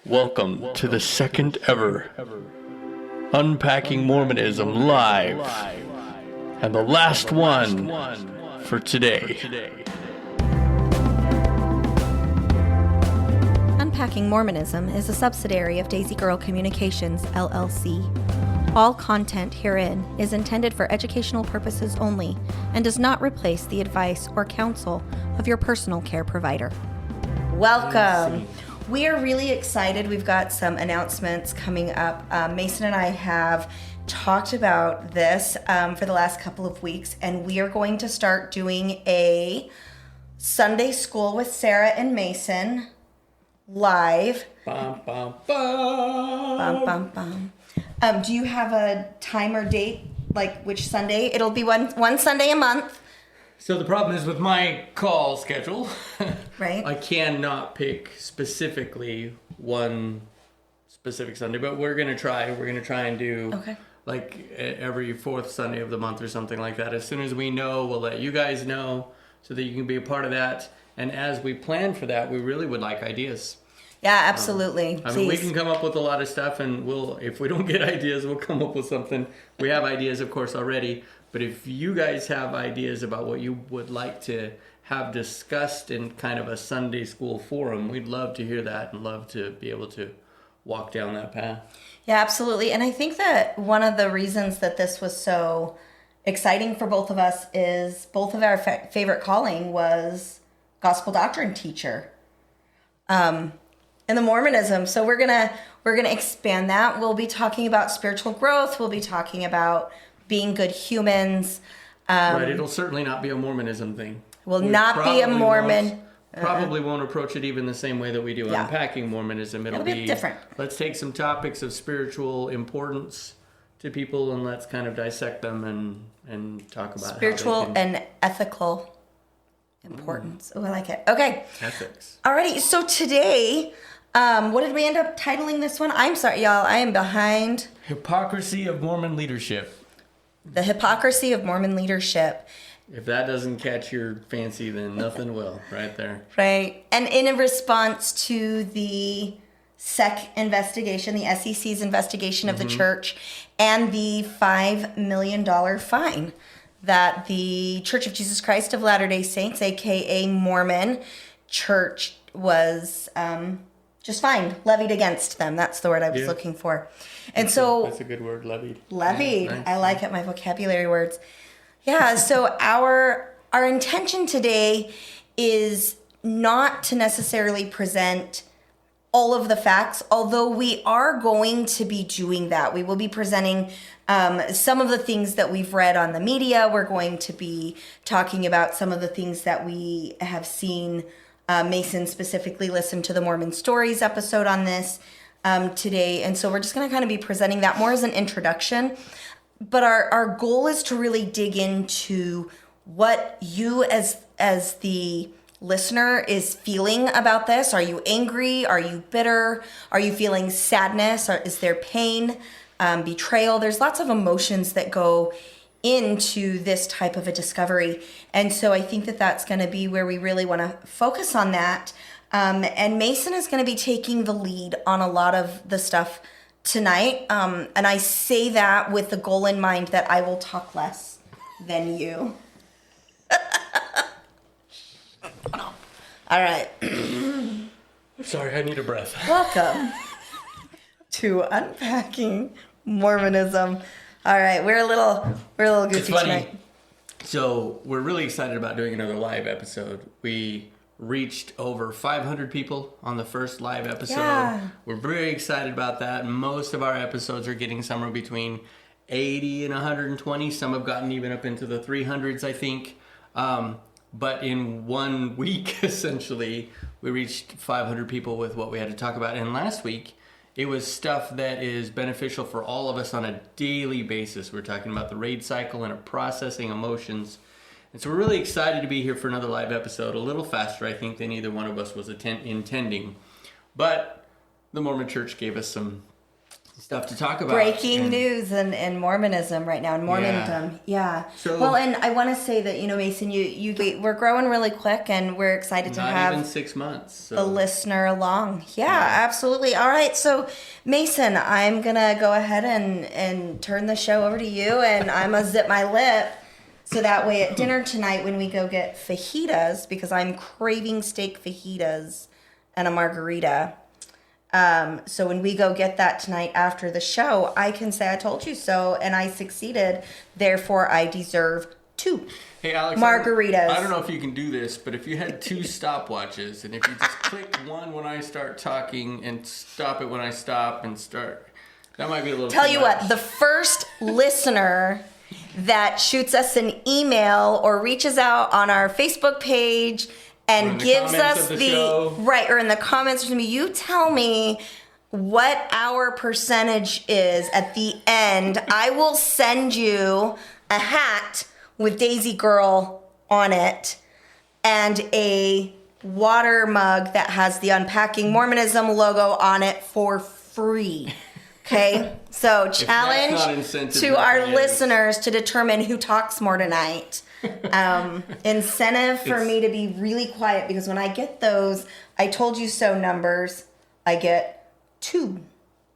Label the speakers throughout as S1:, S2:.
S1: Welcome to the second ever Unpacking Mormonism live, and the last one for today.
S2: Unpacking Mormonism is a subsidiary of Daisy Girl Communications, LLC. All content herein is intended for educational purposes only and does not replace the advice or counsel of your personal care provider. Welcome. We are really excited. We've got some announcements coming up. Mason and I have talked about this for the last couple of weeks, and we are going to start doing a Sunday School with Sarah and Mason live.
S1: Bum, bum, bum.
S2: Bum, bum, bum. Do you have a time or date, like which Sunday? It'll be one Sunday a month.
S1: So the problem is with my call schedule,
S2: Right.
S1: I cannot pick specifically one specific Sunday, but we're going to try. We're going to try and do like every fourth Sunday of the month or something like that. As soon as we know, we'll let you guys know so that you can be a part of that. And as we plan for that, we really would like ideas.
S2: Yeah, absolutely.
S1: I mean, we can come up with a lot of stuff, and if we don't get ideas, we'll come up with something. We have ideas, of course, already. But if you guys have ideas about what you would like to have discussed in kind of a Sunday school forum, we'd love to hear that and love to be able to walk down that path.
S2: Yeah, absolutely. And I think that one of the reasons that this was so exciting for both of us is both of our favorite calling was gospel doctrine teacher. In the Mormonism. So we're gonna expand that. We'll be talking about spiritual growth. We'll be talking about being good humans.
S1: Right, it'll certainly not be a Mormonism thing.
S2: Will not be a Mormon.
S1: Probably won't approach it even the same way that we do Unpacking Mormonism. It'll be
S2: different.
S1: Let's take some topics of spiritual importance to people and let's kind of dissect them and talk about
S2: spiritual and ethical importance. Oh, I like it. Okay.
S1: Ethics.
S2: Alrighty. So today, what did we end up titling this one? I'm sorry, y'all. I am behind.
S1: Hypocrisy of Mormon Leadership.
S2: The hypocrisy of Mormon leadership.
S1: If that doesn't catch your fancy, then nothing will, right there.
S2: Right. And in a response to the SEC investigation, the SEC's investigation of the church, and the $5 million fine that the Church of Jesus Christ of Latter-day Saints, aka Mormon Church, was just fined, levied against them. That's the word I was looking for. And
S1: that's a good word, levied.
S2: Levied.
S1: Yeah, nice.
S2: I like it, my vocabulary words. Yeah, so our intention today is not to necessarily present all of the facts, although we are going to be doing that. We will be presenting some of the things that we've read on the media. We're going to be talking about some of the things that we have seen. Mason specifically listened to the Mormon Stories episode on this today. And so we're just going to kind of be presenting that more as an introduction. But our goal is to really dig into what you as the listener is feeling about this. Are you angry? Are you bitter? Are you feeling sadness? Or is there pain, betrayal? There's lots of emotions that go into this type of a discovery. And so I think that that's going to be where we really want to focus on that. And Mason is going to be taking the lead on a lot of the stuff tonight. And I say that with the goal in mind that I will talk less than you. All right.
S1: Sorry, I need a breath.
S2: Welcome to Unpacking Mormonism. All right, we're a little goofy tonight.
S1: So we're really excited about doing another live episode. We reached over 500 people on the first live episode.
S2: Yeah.
S1: We're very excited about that. Most of our episodes are getting somewhere between 80 and 120. Some have gotten even up into the 300s, I think. But in 1 week, essentially, we reached 500 people with what we had to talk about. And last week, it was stuff that is beneficial for all of us on a daily basis. We're talking about the raid cycle and processing emotions. And so we're really excited to be here for another live episode, a little faster, I think, than either one of us was intending. But the Mormon Church gave us some stuff to talk about.
S2: Breaking news in Mormonism right now, in Mormondom. Yeah.
S1: So,
S2: well, and I want to say that, Mason, we're growing really quick, and we're excited to have
S1: not even 6 months. So.
S2: the listener along. Yeah, absolutely. All right. So, Mason, I'm going to go ahead and turn the show over to you, and I'm going to zip my lip. So that way at dinner tonight when we go get fajitas, because I'm craving steak fajitas and a margarita. So when we go get that tonight after the show, I can say I told you so, and I succeeded. Therefore, I deserve 2
S1: Hey, Alex,
S2: margaritas.
S1: I don't know if you can do this, but if you had 2 stopwatches, and if you just click one when I start talking and stop it when I stop and start, that might be a little
S2: Tell
S1: too
S2: you
S1: much.
S2: what, the first listener that shoots us an email or reaches out on our Facebook page and gives us or in the comments or something, you tell me what our percentage is at the end. I will send you a hat with Daisy Girl on it and a water mug that has the Unpacking Mormonism logo on it for free. Okay, so challenge to our listeners to determine who talks more tonight. Incentive for me to be really quiet, because when I get those I told you so numbers, I get 2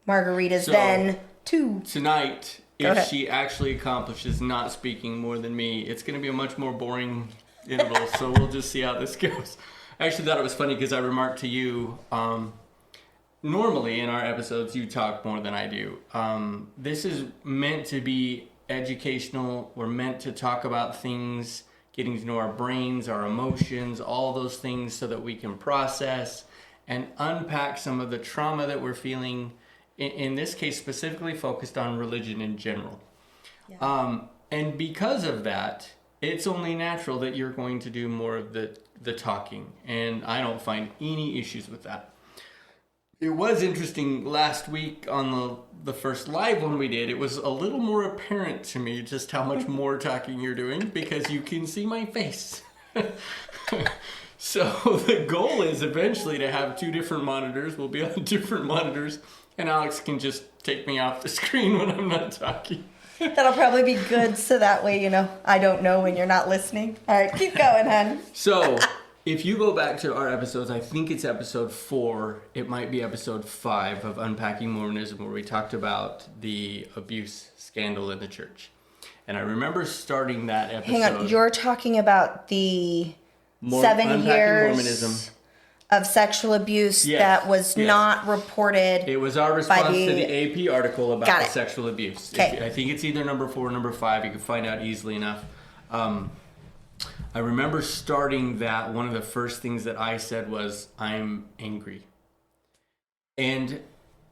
S2: margaritas, so then 2.
S1: Tonight, if she actually accomplishes not speaking more than me, it's going to be a much more boring interval, so we'll just see how this goes. I actually thought it was funny because I remarked to you, normally in our episodes, you talk more than I do. This is meant to be educational. We're meant to talk about things, getting to know our brains, our emotions, all those things so that we can process and unpack some of the trauma that we're feeling, in this case specifically focused on religion in general. Yeah. And because of that, it's only natural that you're going to do more of the talking, and I don't find any issues with that. It was interesting last week on the first live one we did. It was a little more apparent to me just how much more talking you're doing, because you can see my face. So the goal is eventually to have 2 different monitors. We'll be on different monitors, and Alex can just take me off the screen when I'm not talking.
S2: That'll probably be good, so that way, I don't know when you're not listening. All right, keep going, hon.
S1: So if you go back to our episodes, I think it's episode 4, it might be episode 5 of Unpacking Mormonism, where we talked about the abuse scandal in the church. And I remember starting that episode.
S2: Hang on, you're talking about the 7 years
S1: Mormonism
S2: of sexual abuse that was not reported.
S1: It was our response to the AP article about the sexual abuse.
S2: Okay.
S1: I think it's either number 4 or number 5. You can find out easily enough. I remember starting that. One of the first things that I said was, I'm angry. And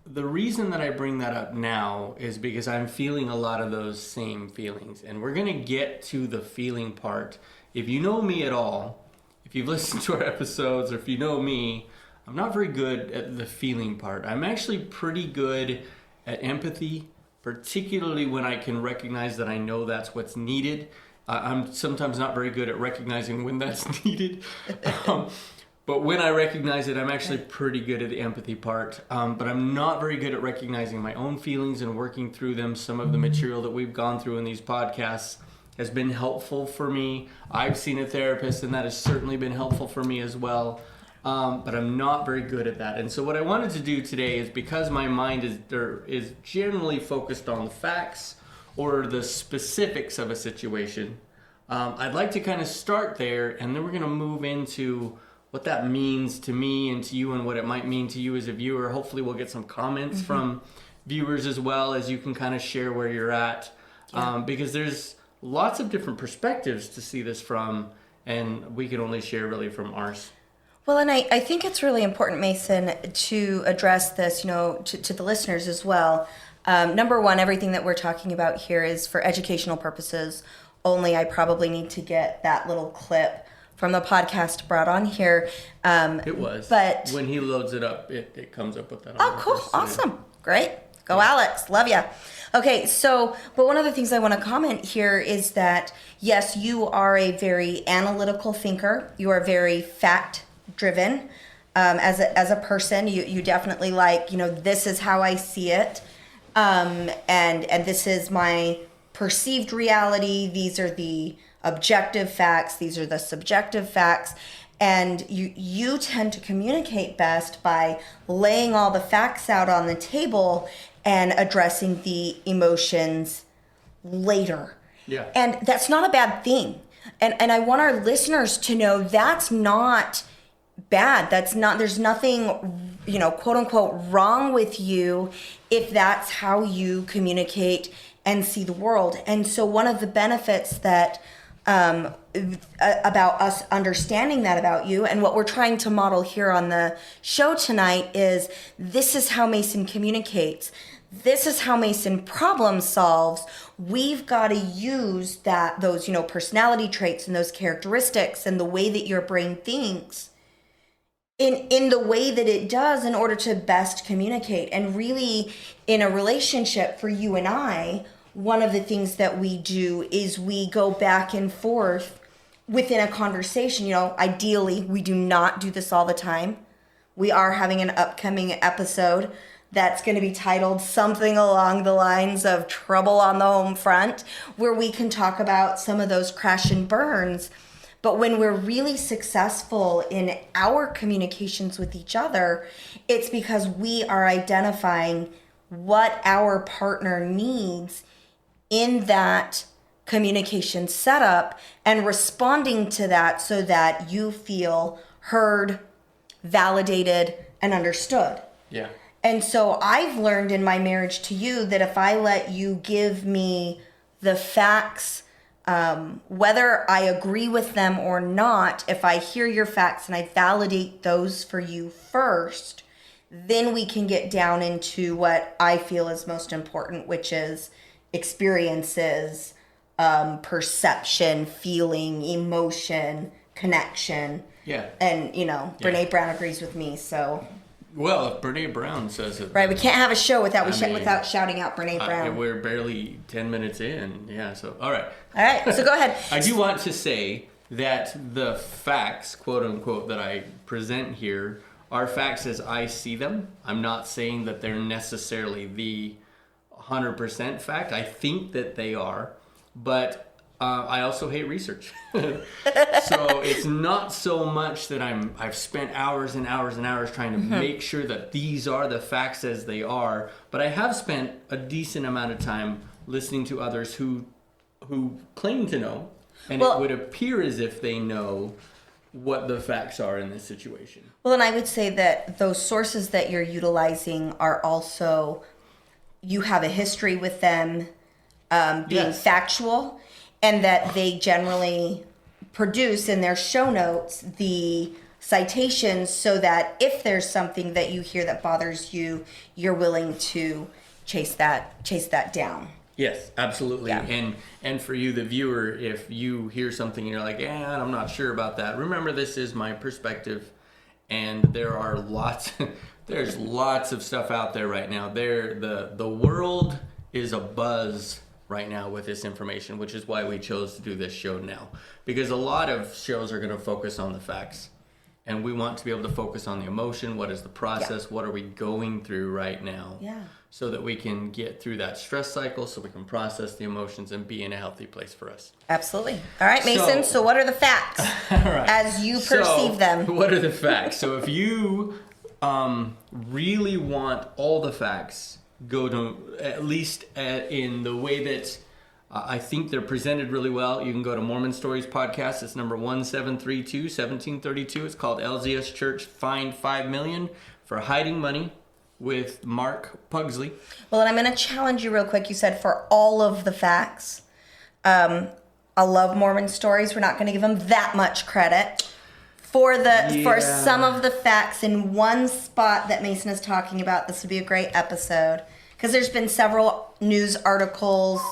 S1: the reason that I bring that up now is because I'm feeling a lot of those same feelings. And we're going to get to the feeling part. If you know me at all, if you've listened to our episodes, or if you know me, I'm not very good at the feeling part. I'm actually pretty good at empathy, particularly when I can recognize that I know that's what's needed. I'm sometimes not very good at recognizing when that's needed. But when I recognize it, I'm actually pretty good at the empathy part. But I'm not very good at recognizing my own feelings and working through them. Some of the material that we've gone through in these podcasts has been helpful for me. I've seen a therapist, and that has certainly been helpful for me as well. But I'm not very good at that. And so what I wanted to do today is, because my mind is generally focused on the facts or the specifics of a situation, I'd like to kind of start there, and then we're going to move into what that means to me and to you, and what it might mean to you as a viewer. Hopefully we'll get some comments from viewers as well, as you can kind of share where you're at, because there's lots of different perspectives to see this from, and we can only share really from ours.
S2: Well, and I think it's really important, Mason, to address this, to the listeners as well. Number one, everything that we're talking about here is for educational purposes only. I probably need to get that little clip from the podcast brought on here.
S1: It was.
S2: But
S1: when he loads it up, it comes up with that.
S2: Oh, cool. Awesome. Great. Go, Alex. Love ya. Okay, but one of the things I want to comment here is that, yes, you are a very analytical thinker. You are very fact-driven. As a person, you definitely this is how I see it. And this is my perceived reality. These are the objective facts. These are the subjective facts. And you tend to communicate best by laying all the facts out on the table and addressing the emotions later.
S1: Yeah.
S2: And that's not a bad thing. And I want our listeners to know that's not bad. There's nothing, quote unquote, wrong with you if that's how you communicate and see the world. And so one of the benefits that about us understanding that about you, and what we're trying to model here on the show tonight, is this is how Mason communicates. This is how Mason problem solves. We've got to use those personality traits and those characteristics and the way that your brain thinks in the way that it does in order to best communicate. And really, in a relationship for you and I, one of the things that we do is we go back and forth within a conversation. Ideally, we do not do this all the time. We are having an upcoming episode that's going to be titled something along the lines of Trouble on the Home Front, where we can talk about some of those crash and burns. But when we're really successful in our communications with each other, it's because we are identifying what our partner needs in that communication setup and responding to that so that you feel heard, validated, and understood.
S1: Yeah.
S2: And so I've learned in my marriage to you that if I let you give me the facts, whether I agree with them or not, if I hear your facts and I validate those for you first, then we can get down into what I feel is most important, which is experiences, perception, feeling, emotion, connection.
S1: Yeah.
S2: And, Brene Brown agrees with me, so...
S1: Well, if Brene Brown says it...
S2: Right, we can't have a show without shouting out Brene Brown.
S1: We're barely 10 minutes in, yeah, so... All right,
S2: so go ahead.
S1: I do want to say that the facts, quote-unquote, that I present here are facts as I see them. I'm not saying that they're necessarily the 100% fact. I think that they are, but... I also hate research. So it's not so much that I've spent hours and hours and hours trying to make sure that these are the facts as they are, but I have spent a decent amount of time listening to others who claim to know, and it would appear as if they know what the facts are in this situation.
S2: Well, and I would say that those sources that you're utilizing are also, you have a history with them being factual, and that they generally produce in their show notes the citations so that if there's something that you hear that bothers you, you're willing to chase that down.
S1: Yes, absolutely.
S2: Yeah.
S1: And for you, the viewer, if you hear something and you're like, I'm not sure about that, remember this is my perspective, and there are there's lots of stuff out there right now. The world is abuzz right now with this information, which is why we chose to do this show now, because a lot of shows are going to focus on the facts, and we want to be able to focus on the emotion. What is the process? What are we going through right now? So that we can get through that stress cycle, so we can process the emotions and be in a healthy place for us.
S2: Absolutely. All right, Mason, so what are the facts as you perceive them?
S1: What are the facts? So if you really want all the facts, go to at least in the way that I think they're presented really well. You can go to Mormon Stories Podcast. It's number 1732, 1732. It's called LZS Church Fined $5 million for Hiding Money, with Mark Pugsley.
S2: Well, and I'm going to challenge you real quick. You said for all of the facts. I love Mormon Stories. We're not going to give them that much credit for some of the facts in one spot that Mason is talking about. This would be a great episode because there's been several news articles,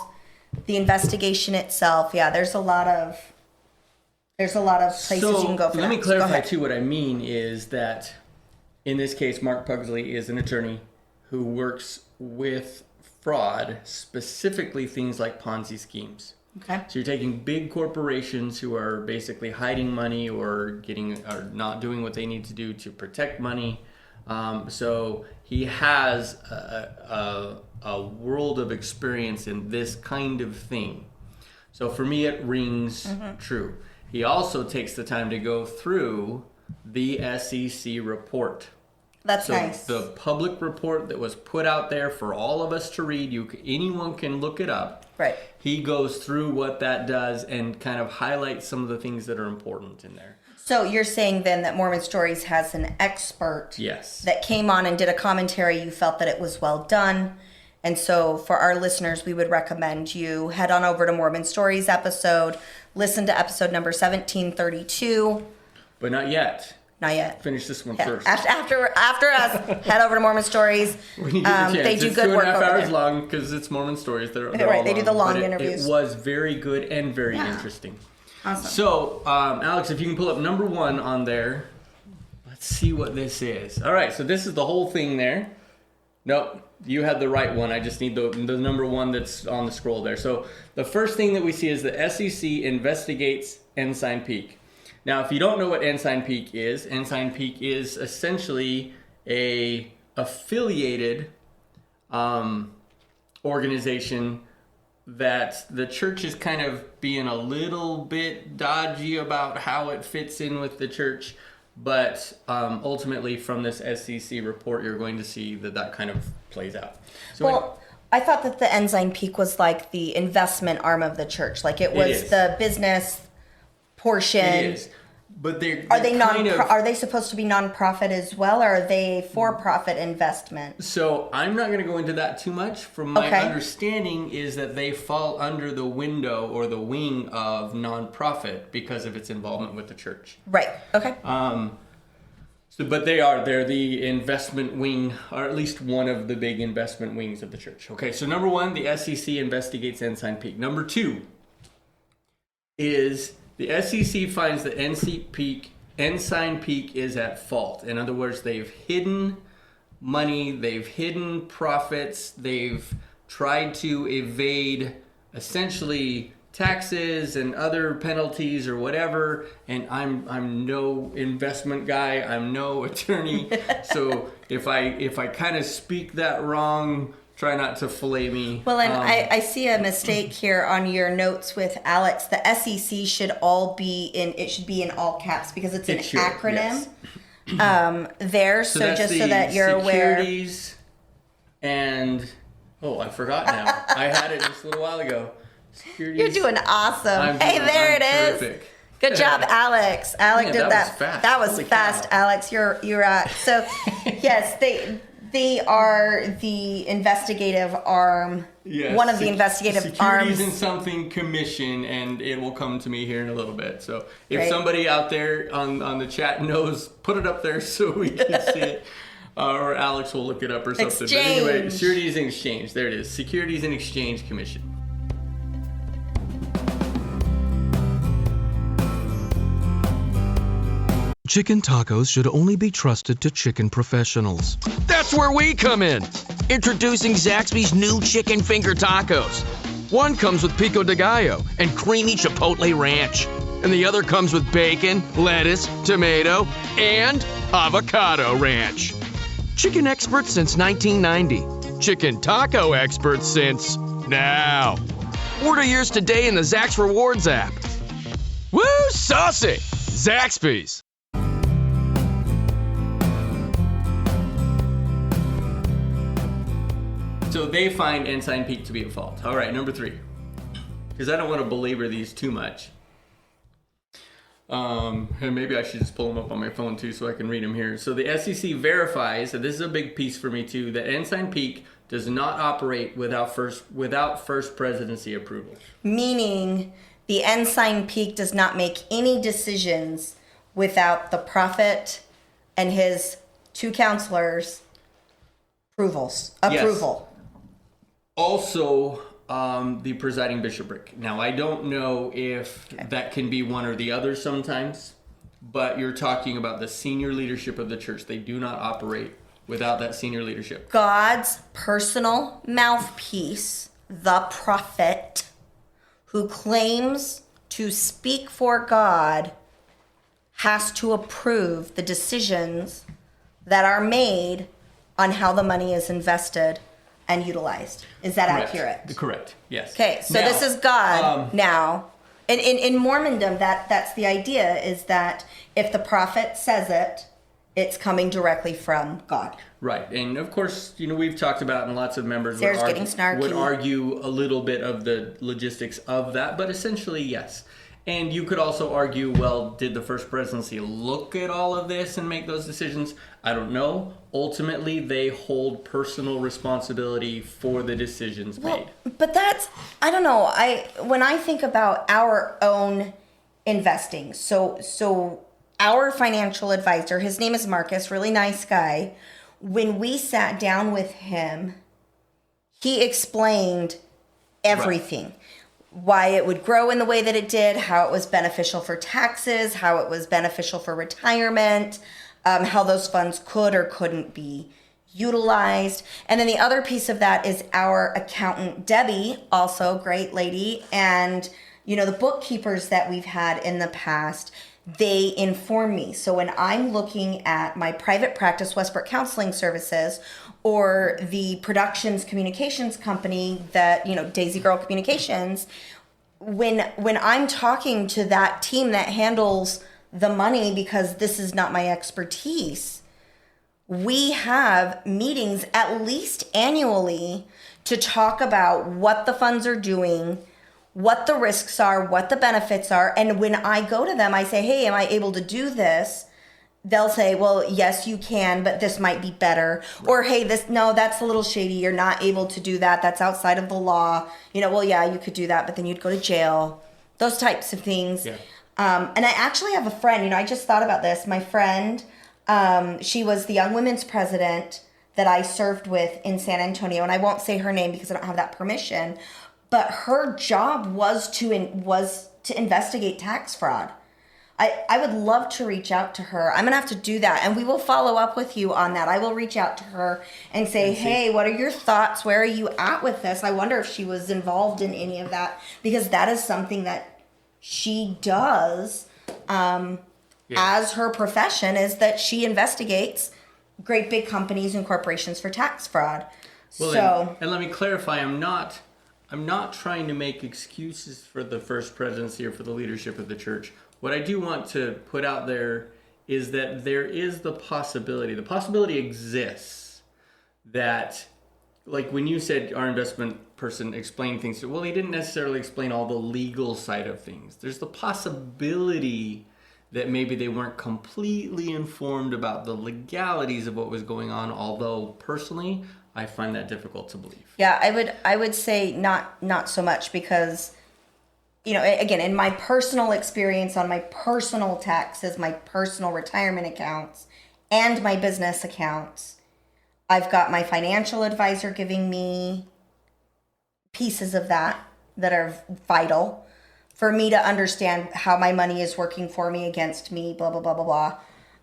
S2: the investigation itself. Yeah, there's a lot of places you can go for that.
S1: Let me clarify too. What I mean is that in this case, Mark Pugsley is an attorney who works with fraud, specifically things like Ponzi schemes.
S2: Okay.
S1: So you're taking big corporations who are basically hiding money or not doing what they need to do to protect money, So he has a world of experience in this kind of thing. So for me, it rings true. He also takes the time to go through the SEC report.
S2: That's nice.
S1: The public report that was put out there for all of us to read, anyone can look it up.
S2: Right.
S1: He goes through what that does and kind of highlights some of the things that are important in there.
S2: So you're saying then that Mormon Stories has an expert that came on and did a commentary. You felt that it was well done. And so for our listeners, we would recommend you head on over to Mormon Stories episode, listen to episode number 1732.
S1: But not yet.
S2: Not yet.
S1: Finish this one first.
S2: After us, head over to Mormon Stories.
S1: When you get the chance.
S2: They do
S1: it's
S2: good work over
S1: 2.5 hours
S2: there.
S1: long because it's Mormon Stories. They're
S2: right,
S1: all
S2: they do the long
S1: but
S2: interviews.
S1: It was very good and very interesting.
S2: Awesome.
S1: So, Alex, if you can pull up number 1 on there, let's see what this is. All right, so this is the whole thing there. Nope, you had the right one. I just need the number 1 that's on the scroll there. So the first thing that we see is the SEC investigates Ensign Peak. Now, if you don't know what Ensign Peak is essentially a affiliated organization that the church is kind of being a little bit dodgy about how it fits in with the church. But ultimately, from this SEC report, you're going to see that kind of plays out. So
S2: I thought that the Ensign Peak was like the investment arm of the church. Like it was the business portion. It is.
S1: But
S2: are they supposed to be nonprofit as well, or are they for-profit investment?
S1: So I'm not going to go into that too much. From my understanding is that they fall under the window or the wing of nonprofit because of its involvement with the church.
S2: Right. Okay.
S1: But they're the investment wing, or at least one of the big investment wings of the church. Okay. So number 1, the SEC investigates Ensign Peak. Number 2 is the SEC finds that Ensign Peak is at fault. In other words, they've hidden money, they've hidden profits, they've tried to evade essentially taxes and other penalties or whatever. And I'm no investment guy, I'm no attorney. So if I kind of speak that wrong, try not to fillet me.
S2: Well, and I see a mistake here on your notes with Alex. The SEC should be in all caps because it's an acronym there. So just so that you're aware.
S1: Securities and I forgot now. I had it just a little while ago. Securities.
S2: You're doing awesome. There it is.
S1: Terrific.
S2: Good job, Alex. Alex did that.
S1: Was fast.
S2: That was
S1: Holy
S2: fast,
S1: cow.
S2: Alex. You're so yes, they are the investigative arm.
S1: Yes.
S2: One of the investigative
S1: Securities
S2: arms.
S1: and something commission, and it will come to me here in a little bit. So if somebody out there on the chat knows, put it up there so we can see it. Or Alex will look it up or something.
S2: Exchange.
S1: But anyway, Securities and Exchange. There it is. Securities and Exchange Commission.
S3: Chicken tacos should only be trusted to chicken professionals.
S4: That's where we come in. Introducing Zaxby's new chicken finger tacos. One comes with pico de gallo and creamy chipotle ranch. And the other comes with bacon, lettuce, tomato, and avocado ranch. Chicken experts since 1990. Chicken taco experts since now. Order yours today in the Zax Rewards app. Woo, saucy! Zaxby's.
S1: So they find Ensign Peak to be at fault. All right, number 3. Because I don't want to belabor these too much. And maybe I should just pull them up on my phone too so I can read them here. So the SEC verifies, and this is a big piece for me too, that Ensign Peak does not operate without first presidency approval.
S2: Meaning the Ensign Peak does not make any decisions without the prophet and his 2 counselors' approval.
S1: Yes. Also, the presiding bishopric. Now, I don't know if that can be one or the other sometimes, but you're talking about the senior leadership of the church. They do not operate without that senior leadership.
S2: God's personal mouthpiece, the prophet, who claims to speak for God, has to approve the decisions that are made on how the money is invested and utilized. Is that
S1: Correct.
S2: accurate?
S1: Correct. Yes.
S2: Okay, so
S1: Now,
S2: this is God now. In Mormondom, that's the idea, is that if the prophet says it, it's coming directly from God.
S1: Right, and of course, we've talked about, and lots of members
S2: Sarah's getting snarky.
S1: would argue a little bit of the logistics of that, but essentially, yes. And you could also argue, well, did the First Presidency look at all of this and make those decisions? I don't know. Ultimately, they hold personal responsibility for the decisions made.
S2: But that's, I don't know. When I think about our own investing, so our financial advisor, his name is Marcus, really nice guy. When we sat down with him, he explained everything. Right. Why it would grow in the way that it did, how it was beneficial for taxes, how it was beneficial for retirement, how those funds could or couldn't be utilized. And then the other piece of that is our accountant, Debbie, also great lady, and the bookkeepers that we've had in the past, they inform me. So when I'm looking at my private practice, Westbrook Counseling Services, or the productions communications company that, Daisy Girl Communications, when I'm talking to that team that handles the money, because this is not my expertise, we have meetings at least annually to talk about what the funds are doing, what the risks are, what the benefits are. And when I go to them, I say, hey, am I able to do this? They'll say, well, yes, you can, but this might be better. Right. Or, hey, that's a little shady. You're not able to do that. That's outside of the law. Well, yeah, you could do that, but then you'd go to jail. Those types of things. Yeah. And I actually have a friend, I just thought about this. My friend, she was the Young Women's President that I served with in San Antonio. And I won't say her name because I don't have that permission. But her job was to investigate tax fraud. I would love to reach out to her. I'm going to have to do that. And we will follow up with you on that. I will reach out to her and say, hey, what are your thoughts? Where are you at with this? I wonder if she was involved in any of that. Because that is something that she does as her profession, is that she investigates great big companies and corporations for tax fraud.
S1: Well, and let me clarify, I'm not trying to make excuses for the First Presidency or for the leadership of the church. What I do want to put out there is that there is the possibility exists that, like when you said our investment person explained things, well, he didn't necessarily explain all the legal side of things. There's the possibility that maybe they weren't completely informed about the legalities of what was going on, although personally, I find that difficult to believe.
S2: Yeah, I would say not so much, because again, in my personal experience on my personal taxes, my personal retirement accounts, and my business accounts, I've got my financial advisor giving me pieces of that are vital for me to understand how my money is working for me, against me, blah, blah, blah, blah, blah.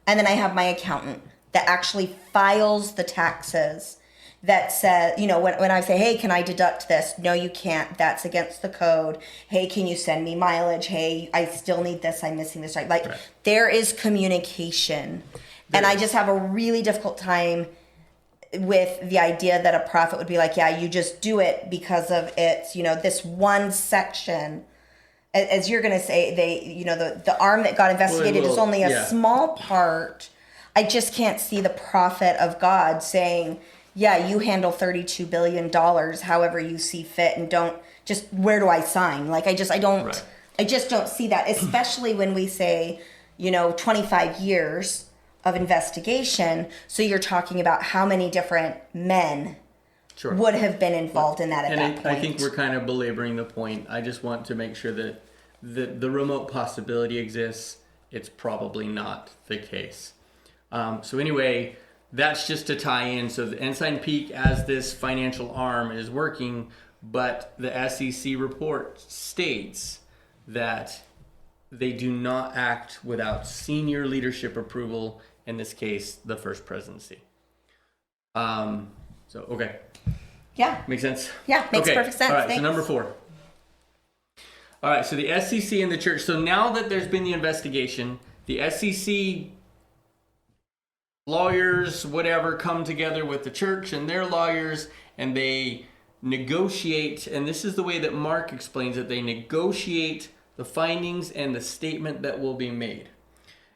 S2: And then I have my accountant that actually files the taxes, that says, when I say, hey, can I deduct this? No, you can't. That's against the code. Hey, can you send me mileage? Hey, I still need this. I'm missing this. Right. There is communication. And I just have a really difficult time with the idea that a prophet would be like, yeah, you just do it because of it's, this one section. As you're going to say, the arm that got investigated is only a small part. I just can't see the prophet of God saying, yeah, you handle $32 billion however you see fit, and don't just, where do I sign? I just don't see that, especially when we say, 25 years of investigation. So you're talking about how many different men would have been involved in that at that point.
S1: I think we're kind of belaboring the point. I just want to make sure that the remote possibility exists. It's probably not the case. So anyway, that's just to tie in. So the Ensign Peak, as this financial arm, is working, but the SEC report states that they do not act without senior leadership approval, in this case, the First Presidency. Okay.
S2: Yeah.
S1: Makes sense?
S2: Yeah, makes perfect sense.
S1: All right,
S2: Thanks.
S1: so number 4. All right, so the SEC and the church. So now that there's been the investigation, the SEC lawyers, whatever, come together with the church and their lawyers, and they negotiate, and this is the way that Mark explains it, they negotiate the findings and the statement that will be made.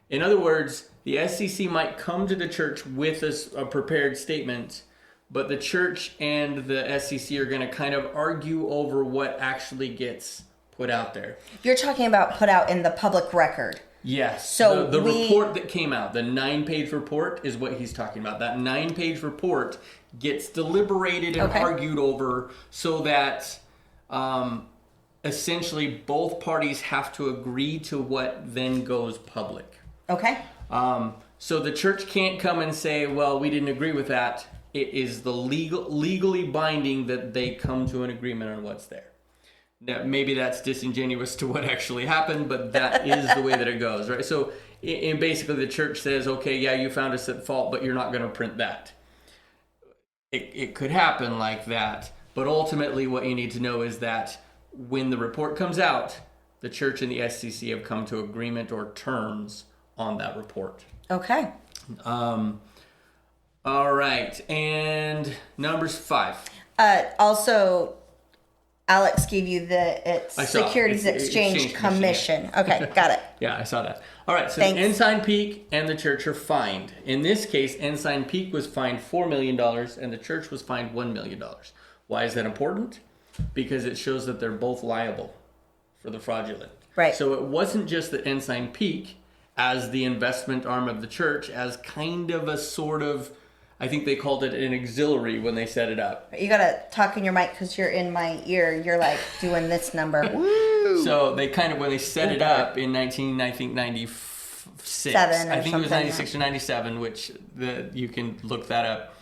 S1: In other words, the SEC might come to the church with a prepared statement, but the church and the SEC are going to kind of argue over what actually gets put out there.
S2: You're talking about put out in the public record.
S1: Yes.
S2: So
S1: the report that came out, the 9-page report, is what he's talking about. That 9-page report gets deliberated and argued over so that essentially both parties have to agree to what then goes public.
S2: Okay.
S1: So the church can't come and say, well, we didn't agree with that. It is the legally binding that they come to an agreement on what's there. Now, maybe that's disingenuous to what actually happened, but that is the way that it goes, right? So and basically the church says, okay, yeah, you found us at fault, but you're not going to print that. It could happen like that, but ultimately what you need to know is that when the report comes out, the church and the SEC have come to agreement or terms on that report.
S2: Okay.
S1: All right, and Numbers 5.
S2: Also, Alex gave you it's Securities Exchange Commission.
S1: Yeah.
S2: Okay, got it.
S1: Yeah, I saw that. All right, so
S2: Thanks.
S1: Ensign Peak and the church are fined. In this case, Ensign Peak was fined $4 million and the church was fined $1 million. Why is that important? Because it shows that they're both liable for the fraudulent.
S2: Right.
S1: So it wasn't just that Ensign Peak, as the investment arm of the church, as kind of a sort of, I think they called it an auxiliary when they set it up.
S2: You gotta talk in your mic because you're in my ear. You're like doing this number. Woo!
S1: So they kind of, when they set it up in 1996, I think it was 96 or 97, which you can look that up.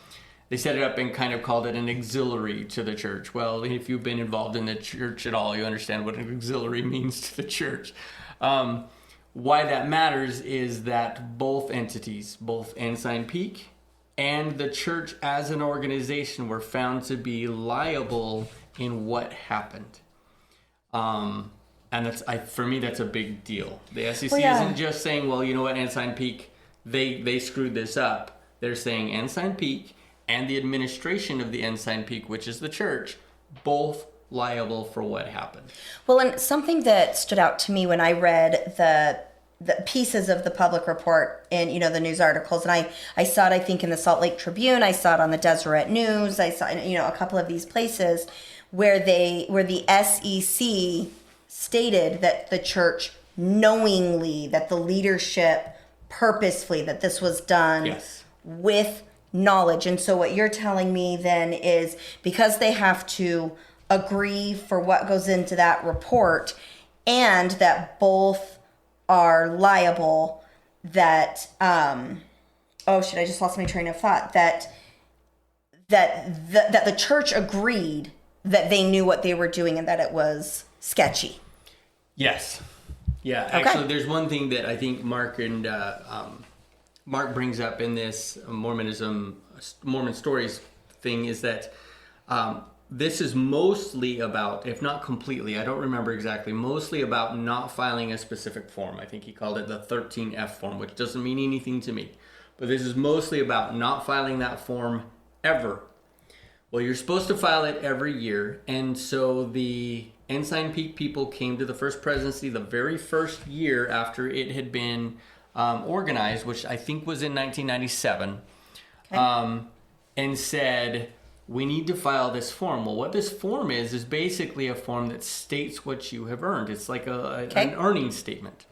S1: They set it up and kind of called it an auxiliary to the church. Well, if you've been involved in the church at all, you understand what an auxiliary means to the church. Why that matters is that both entities, both Ensign Peak and the church as an organization, were found to be liable in what happened. And for me, that's a big deal. The SEC isn't just saying, well, you know what, Ensign Peak, they screwed this up. They're saying Ensign Peak and the administration of the Ensign Peak, which is the church, both liable for what happened.
S2: Well, and something that stood out to me when I read the pieces of the public report in, the news articles, and I saw it, I think, in the Salt Lake Tribune, I saw it on the Deseret News, I saw, a couple of these places where the SEC stated that the church knowingly, that the leadership purposefully, that this was done with knowledge. And so what you're telling me then is because they have to agree for what goes into that report and that both are liable, that I just lost my train of thought, that the church agreed that they knew what they were doing and that it was sketchy.
S1: Yes. Yeah, actually there's one thing that I think Mark brings up in this Mormon Stories thing is that this is mostly about, if not completely, I don't remember exactly, mostly about not filing a specific form. I think he called it the 13F form, which doesn't mean anything to me. But this is mostly about not filing that form ever. Well, you're supposed to file it every year. And so the Ensign Peak people came to the First Presidency the very first year after it had been organized, which I think was in 1997, and said, we need to file this form. Well, what this form is basically a form that states what you have earned. It's like an earning statement.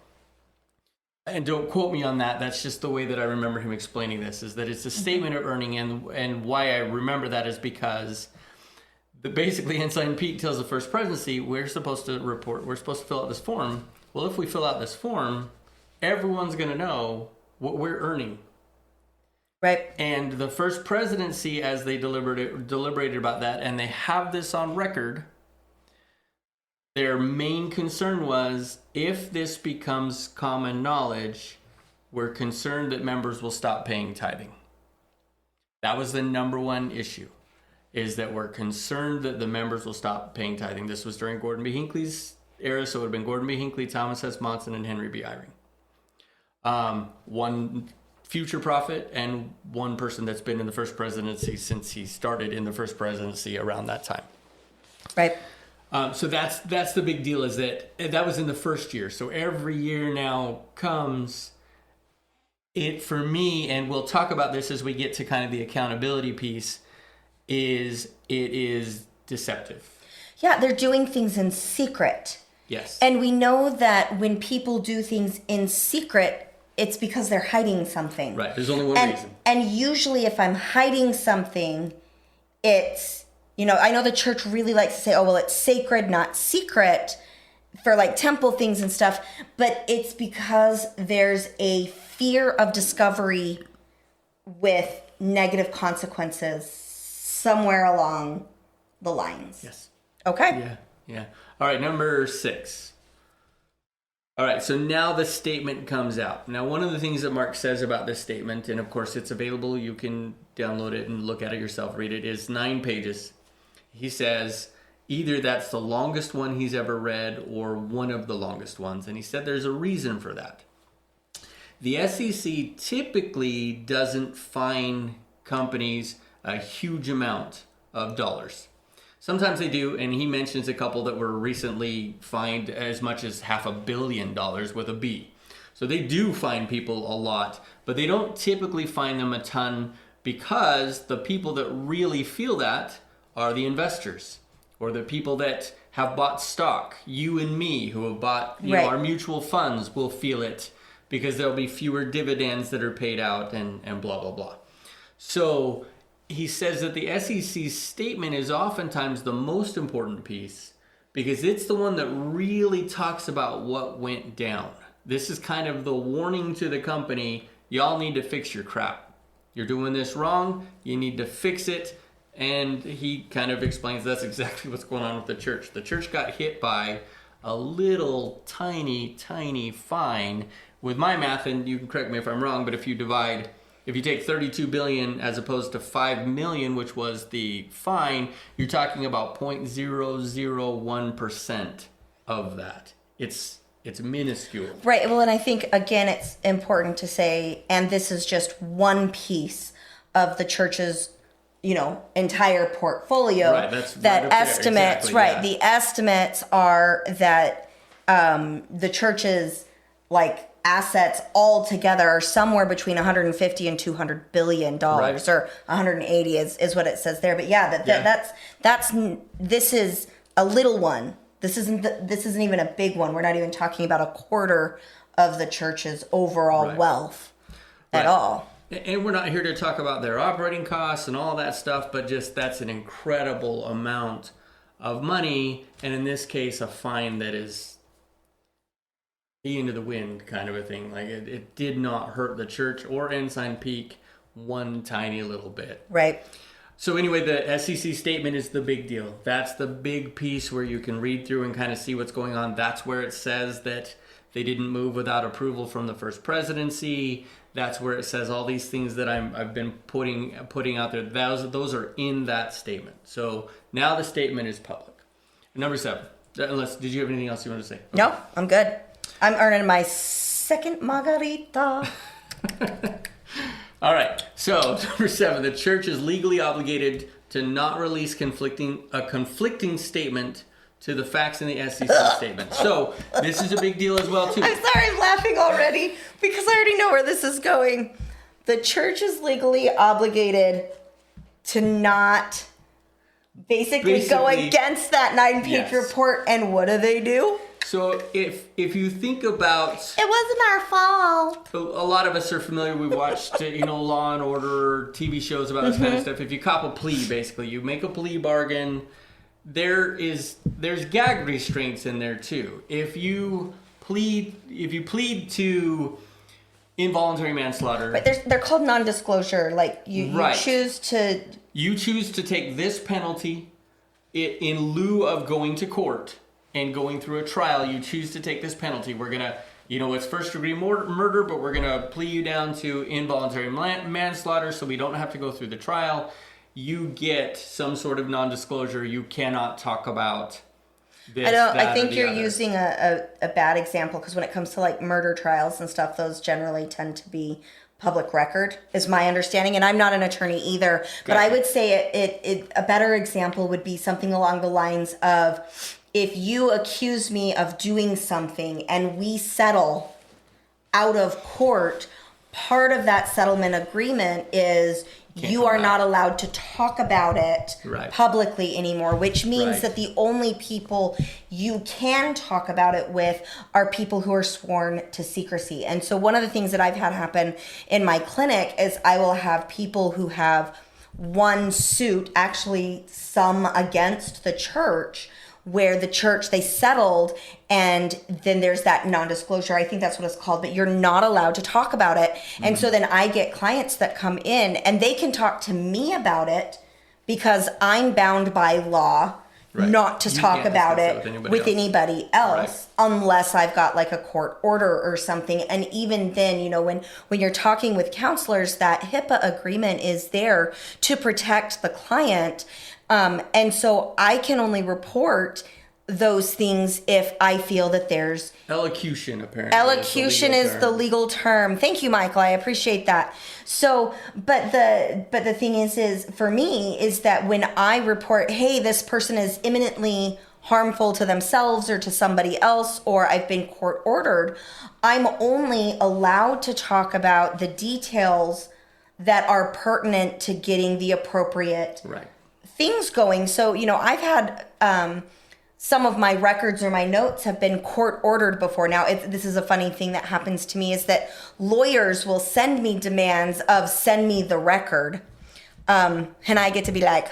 S1: And don't quote me on that. That's just the way that I remember him explaining this, is that it's a statement of earning. And why I remember that is because basically Ensign Peak tells the First Presidency, we're supposed to fill out this form. Well, if we fill out this form, everyone's going to know what we're earning.
S2: Right.
S1: And the First Presidency, as they deliberated about that, and they have this on record, their main concern was, if this becomes common knowledge, we're concerned that members will stop paying tithing. That was the number one issue, is that we're concerned that the members will stop paying tithing. This was during Gordon B. Hinckley's era, so it would have been Gordon B. Hinckley, Thomas S. Monson, and Henry B. Eyring. One future prophet and one person that's been in the first presidency since he started in the first presidency around that time.
S2: Right.
S1: So that's the big deal, is that was in the first year. So every year now comes it for me, and we'll talk about this as we get to kind of the accountability piece, it is deceptive.
S2: Yeah, they're doing things in secret.
S1: Yes.
S2: And we know that when people do things in secret, it's because they're hiding something.
S1: Right. There's only one reason.
S2: And usually if I'm hiding something, it's, I know the church really likes to say, oh, well, it's sacred, not secret, for like temple things and stuff. But it's because there's a fear of discovery with negative consequences somewhere along the lines.
S1: Yes.
S2: Okay.
S1: Yeah. All right, number 6. All right, so now the statement comes out. Now, one of the things that Mark says about this statement, and of course it's available, you can download it and look at it yourself, read it, is 9 pages. He says either that's the longest one he's ever read or one of the longest ones, and he said there's a reason for that. The SEC typically doesn't fine companies a huge amount of dollars. Sometimes they do, and he mentions a couple that were recently fined as much as $500 million with a B. So they do fine people a lot, but they don't typically fine them a ton, because the people that really feel that are the investors, or the people that have bought stock. You and me, who have bought our mutual funds, will feel it, because there'll be fewer dividends that are paid out and blah, blah, blah. So he says that the SEC's statement is oftentimes the most important piece, because it's the one that really talks about what went down. This is kind of the warning to the company: y'all need to fix your crap. You're doing this wrong. You need to fix it. And he kind of explains that's exactly what's going on with the church. The church got hit by a little tiny fine. With my math, and you can correct me if I'm wrong, but if you take 32 billion as opposed to 5 million, which was the fine, you're talking about 0.001% of that. It's minuscule.
S2: Right. Well, and I think, again, it's important to say, and this is just one piece of the church's, entire portfolio.
S1: Right. That's
S2: that
S1: right
S2: estimates,
S1: exactly,
S2: right.
S1: Yeah.
S2: The estimates are that the church's assets all together are somewhere between 150 and 200 billion dollars, or 180 is what it says there. But this is a little one. This isn't even a big one. We're not even talking about a quarter of the church's overall wealth at all.
S1: And we're not here to talk about their operating costs and all that stuff, but just that's an incredible amount of money, and in this case, a fine that is into the wind kind of a thing. Like it did not hurt the church or Ensign Peak one tiny little bit.
S2: Right.
S1: So anyway, the SEC statement is the big deal. That's the big piece where you can read through and kind of see what's going on. That's where it says that they didn't move without approval from the first presidency. That's where it says all these things that I've been putting out there. Those are in that statement. So now the statement is public. Number 7. Did you have anything else you want to say? Okay.
S2: No, I'm good. I'm earning my second margarita.
S1: All right. So number 7, the church is legally obligated to not release a conflicting statement to the facts in the SEC statement. So this is a big deal as well, too.
S2: I'm sorry, I'm laughing already because I already know where this is going. The church is legally obligated to not basically go against that 9-page report. And what do?
S1: So if you think about...
S2: It wasn't our fault.
S1: A lot of us are familiar. We watched, Law and Order, TV shows about this kind of stuff. If you cop a plea, basically, you make a plea bargain, there's gag restraints in there too. If you plead to involuntary manslaughter,
S2: But they're called non-disclosure. Like you choose to
S1: take this penalty in lieu of going to court and going through a trial. You choose to take this penalty. We're gonna, it's first-degree murder, but we're gonna plea you down to involuntary manslaughter, so we don't have to go through the trial. You get some sort of non-disclosure. You cannot talk about this.
S2: I think you're using a bad example, because when it comes to murder trials and stuff, those generally tend to be public record, is my understanding. And I'm not an attorney either, but I would say a better example would be something along the lines of, if you accuse me of doing something and we settle out of court, part of that settlement agreement is you are not allowed to talk about it publicly anymore, which means that the only people you can talk about it with are people who are sworn to secrecy. And so one of the things that I've had happen in my clinic is I will have people who have won suit, actually some against the church, where the church, they settled, and then there's that non-disclosure. I think that's what it's called, but you're not allowed to talk about it. And so then I get clients that come in and they can talk to me about it because I'm bound by law not to talk about it with anybody else unless I've got like a court order or something. And even then, you know, when you're talking with counselors, that HIPAA agreement is there to protect the client. And so I can only report those things if I feel that there's
S1: elocution. Apparently,
S2: elocution is the legal term. Thank you, Michael. I appreciate that. So, but the thing is for me is that when I report, hey, this person is imminently harmful to themselves or to somebody else, or I've been court ordered, I'm only allowed to talk about the details that are pertinent to getting the appropriate things going. So, you know, I've had some of my records or my notes have been court ordered before. Now, this is a funny thing that happens to me, is that lawyers will send me demands of send me the record. And I get to be like,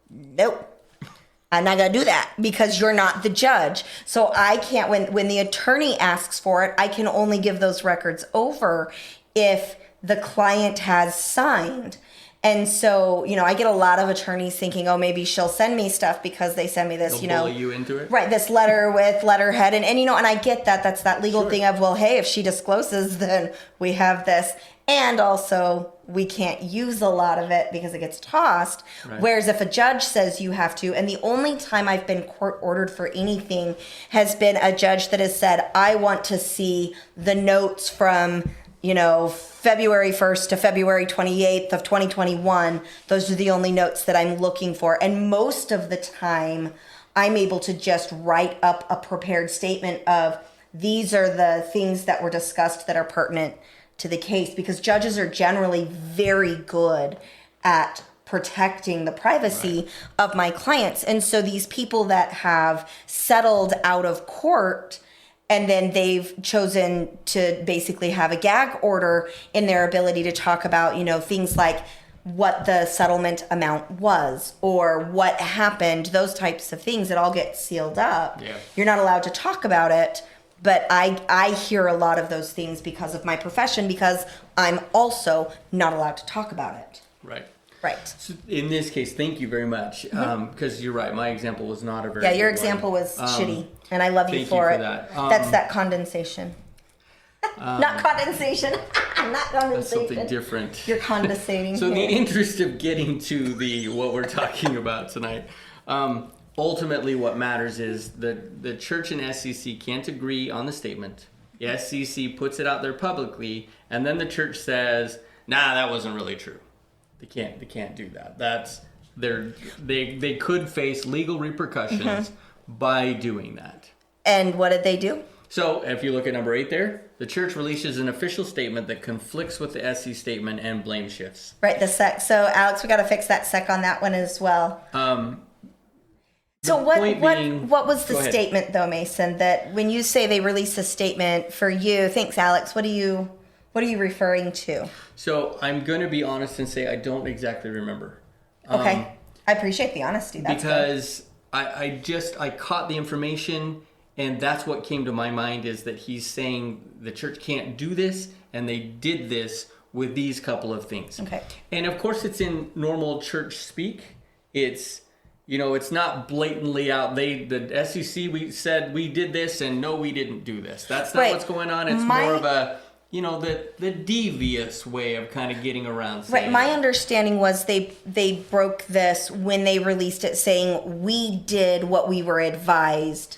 S2: nope, I'm not going to do that because you're not the judge. So I can't, when the attorney asks for it, I can only give those records over if the client has signed. And so, you know, I get a lot of attorneys thinking, oh, maybe she'll send me stuff because they send me this,
S1: They'll
S2: you know.
S1: bully you into it?
S2: Right, this letter with letterhead. And you know, and I get that. That's that legal thing of, well, hey, if she discloses, then we have this. And also, we can't use a lot of it because it gets tossed. Whereas if a judge says you have to, and the only time I've been court ordered for anything has been a judge that has said, I want to see the notes from, you know, February 1st to February 28th of 2021. Those are the only notes that I'm looking for. And most of the time, I'm able to just write up a prepared statement of these are the things that were discussed that are pertinent to the case, because judges are generally very good at protecting the privacy of my clients. And so these people that have settled out of court and then they've chosen to basically have a gag order in their ability to talk about, you know, things like what the settlement amount was or what happened, those types of things that all get sealed up. You're not allowed to talk about it. But I hear a lot of those things because of my profession, because I'm also not allowed to talk about it. Right.
S1: So in this case, thank you very much. Because you're right, my example was not a very good
S2: your example
S1: one.
S2: was shitty, and I love you for it.
S1: That.
S2: That's that condensation. Not condensation. Not condensation.
S1: That's something different.
S2: You're condescending.
S1: So in the interest of getting to what we're talking about tonight, ultimately what matters is the church and SEC can't agree on the statement. The SEC puts it out there publicly, and then the church says, nah, that wasn't really true. They can't do that. They could face legal repercussions by doing that.
S2: And what did they do?
S1: So if you look at number 8 there, the church releases an official statement that conflicts with the SEC statement and blame shifts.
S2: Right, the sec. So Alex, we got to fix that sec on that one as well. So what was the statement though, Mason, that when you say they release a statement for you, thanks Alex, what are you referring to?
S1: So I'm going to be honest and say I don't exactly remember.
S2: Okay. I appreciate the honesty. That's
S1: because I caught the information, and that's what came to my mind, is that he's saying the church can't do this, and they did this with these couple of things.
S2: Okay.
S1: And of course it's in normal church speak. It's, you know, it's not blatantly out. The SEC, we said we did this, and no, we didn't do this. That's not what's going on. It's more of a, you know, the devious way of kind of getting around saying.
S2: Right. My understanding was they broke this when they released it, saying we did what we were advised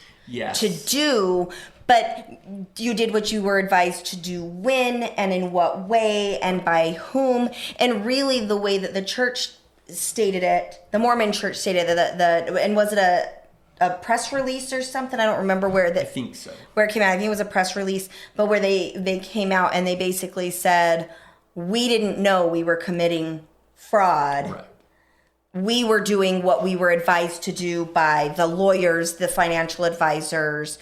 S2: to do. but you did what you were advised to do when and in what way and by whom. And really the way that the church stated it, the Mormon church stated it, and was it a press release or something? I don't remember where that.
S1: I think so.
S2: Where it came out. I think it was a press release, but where they came out and they basically said, we didn't know we were committing fraud.
S1: Right.
S2: We were doing what we were advised to do by the lawyers, the financial advisors.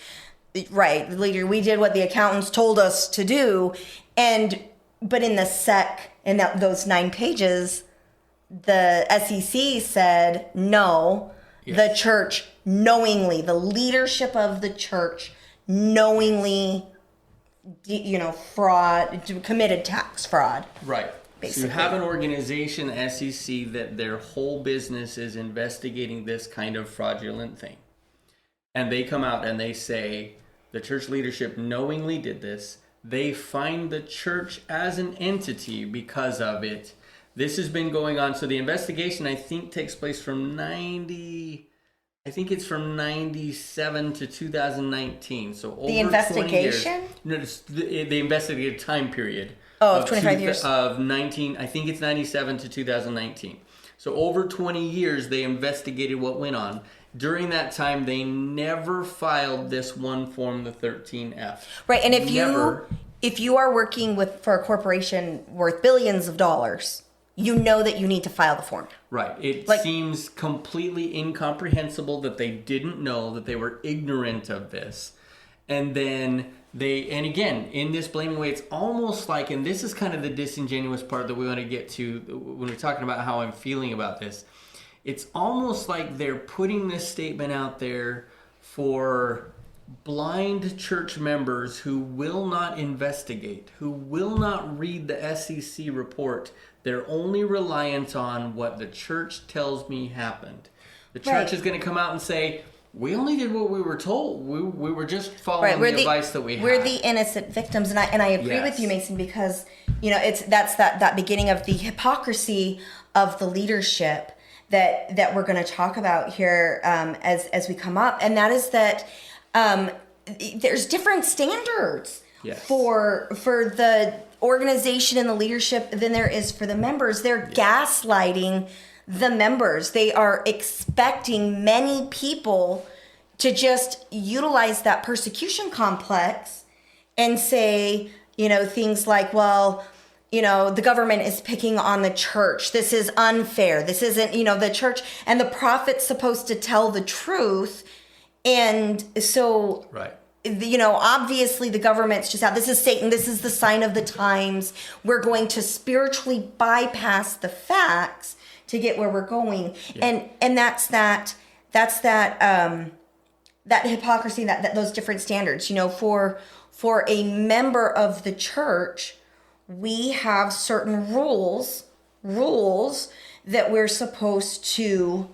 S2: Right. We did what the accountants told us to do. But in the those 9 pages, the SEC said, no, the church knowingly, the leadership of the church knowingly, committed tax fraud.
S1: Right.
S2: Basically.
S1: So you have an organization, SEC, that their whole business is investigating this kind of fraudulent thing. And they come out and they say, the church leadership knowingly did this. They find the church as an entity because of it. This has been going on. So the investigation, I think, takes place from 97 to 2019. So over
S2: The investigation?
S1: 20 years. No, the investigative time period.
S2: Oh, of 25 years.
S1: Of 19, I think it's 97 to 2019. So over 20 years, they investigated what went on. During that time, they never filed this one form, the 13F.
S2: Right, and if you are working for a corporation worth billions of dollars, you know that you need to file the form.
S1: Right. It seems completely incomprehensible that they didn't know, that they were ignorant of this. And then and again, in this blaming way, it's almost like, and this is kind of the disingenuous part that we want to get to when we're talking about how I'm feeling about this. It's almost like they're putting this statement out there for blind church members who will not investigate, who will not read the SEC report. They're only reliant on what the church tells me happened. The church is going to come out and say, we only did what we were told. We were just following the advice that we had.
S2: We're the innocent victims, and I agree with you, Mason, because that's that beginning of the hypocrisy of the leadership that we're going to talk about here as we come up, and that is that there's different standards for the organization and the leadership than there is for the members. They're gaslighting the members. They are expecting many people to just utilize that persecution complex and say, things like, well, the government is picking on the church. This is unfair. This isn't, the church and the prophet's supposed to tell the truth. And so, obviously the government's just out. This is Satan. This is the sign of the times. We're going to spiritually bypass the facts to get where we're going. And that's that hypocrisy, that those different standards. For a member of the church, we have certain rules that we're supposed to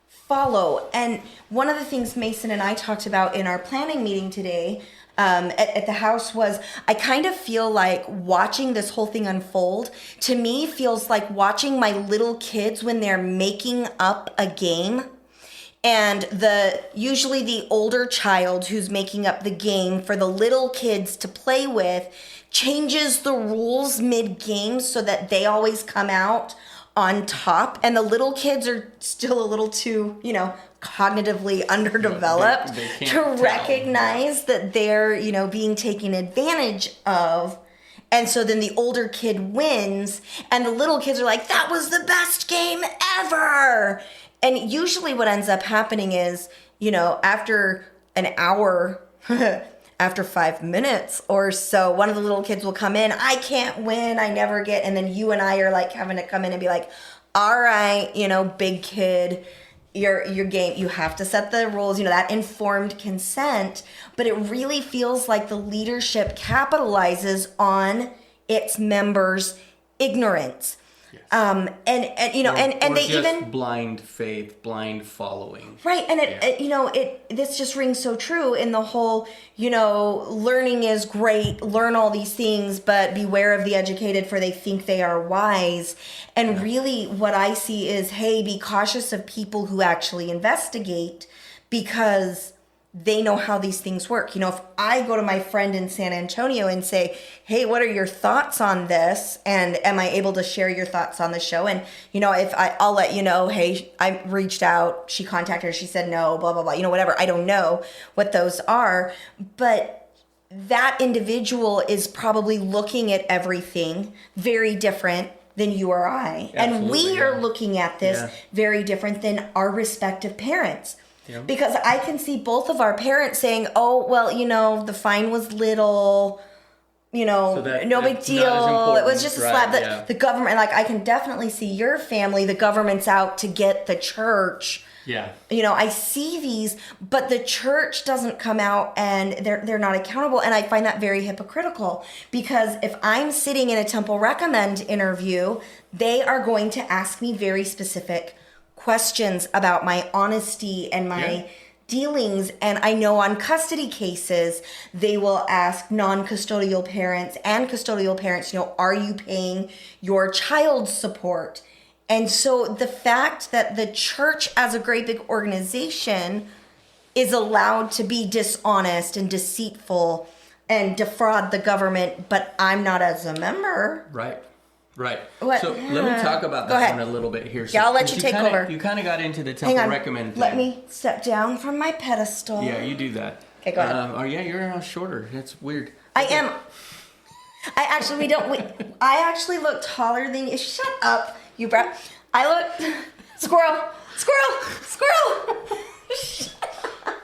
S2: follow. And one of the things Mason and I talked about in our planning meeting today at the house was, I kind of feel like watching this whole thing unfold, to me, feels like watching my little kids when they're making up a game. And usually the older child who's making up the game for the little kids to play with changes the rules mid-game so that they always come out on top, and the little kids are still a little too, cognitively underdeveloped to recognize that they're, being taken advantage of. And so then the older kid wins, and the little kids are like, that was the best game ever. And usually what ends up happening is, after an hour, after 5 minutes or so, one of the little kids will come in. I can't win. I never get. And then you and I are like having to come in and be like, all right, big kid, your game, you have to set the rules, that informed consent. But it really feels like the leadership capitalizes on its members' ignorance. Yes. And they
S1: just
S2: even
S1: blind faith, blind following.
S2: Right. And this just rings so true in the whole, learning is great, learn all these things, but beware of the educated, for they think they are wise. And really what I see is, hey, be cautious of people who actually investigate, because they know how these things work. You know, if I go to my friend in San Antonio and say, hey, what are your thoughts on this? And am I able to share your thoughts on the show? And, you know, if I'll let you know, hey, I reached out, she contacted her, she said no, blah, blah, blah, you know, whatever. I don't know what those are. But that individual is probably looking at everything very different than you or I.
S1: Absolutely,
S2: and we are looking at this very different than our respective parents. Yeah. Because I can see both of our parents saying, oh, well, you know, the fine was little, you know, so no big deal. It was just a slap. That the government, like, I can definitely see your family, the government's out to get the church.
S1: Yeah.
S2: You know, I see these, but the church doesn't come out and they're not accountable. And I find that very hypocritical, because if I'm sitting in a Temple Recommend interview, they are going to ask me very specific questions about my honesty and my dealings. And I know on custody cases, they will ask non-custodial parents and custodial parents, you know, are you paying your child support? And so the fact that the church as a great big organization is allowed to be dishonest and deceitful and defraud the government, but I'm not as a member.
S1: Right. Right.
S2: What?
S1: So let me talk about that one a little bit here. So,
S2: yeah, I'll let you take over.
S1: You kind of got into the Temple Recommend thing.
S2: Let me step down from my pedestal.
S1: Yeah, you do that.
S2: Okay, go ahead.
S1: Oh yeah, you're shorter. That's weird.
S2: I am. I actually look taller than you. Shut up, you brat. I look. Squirrel.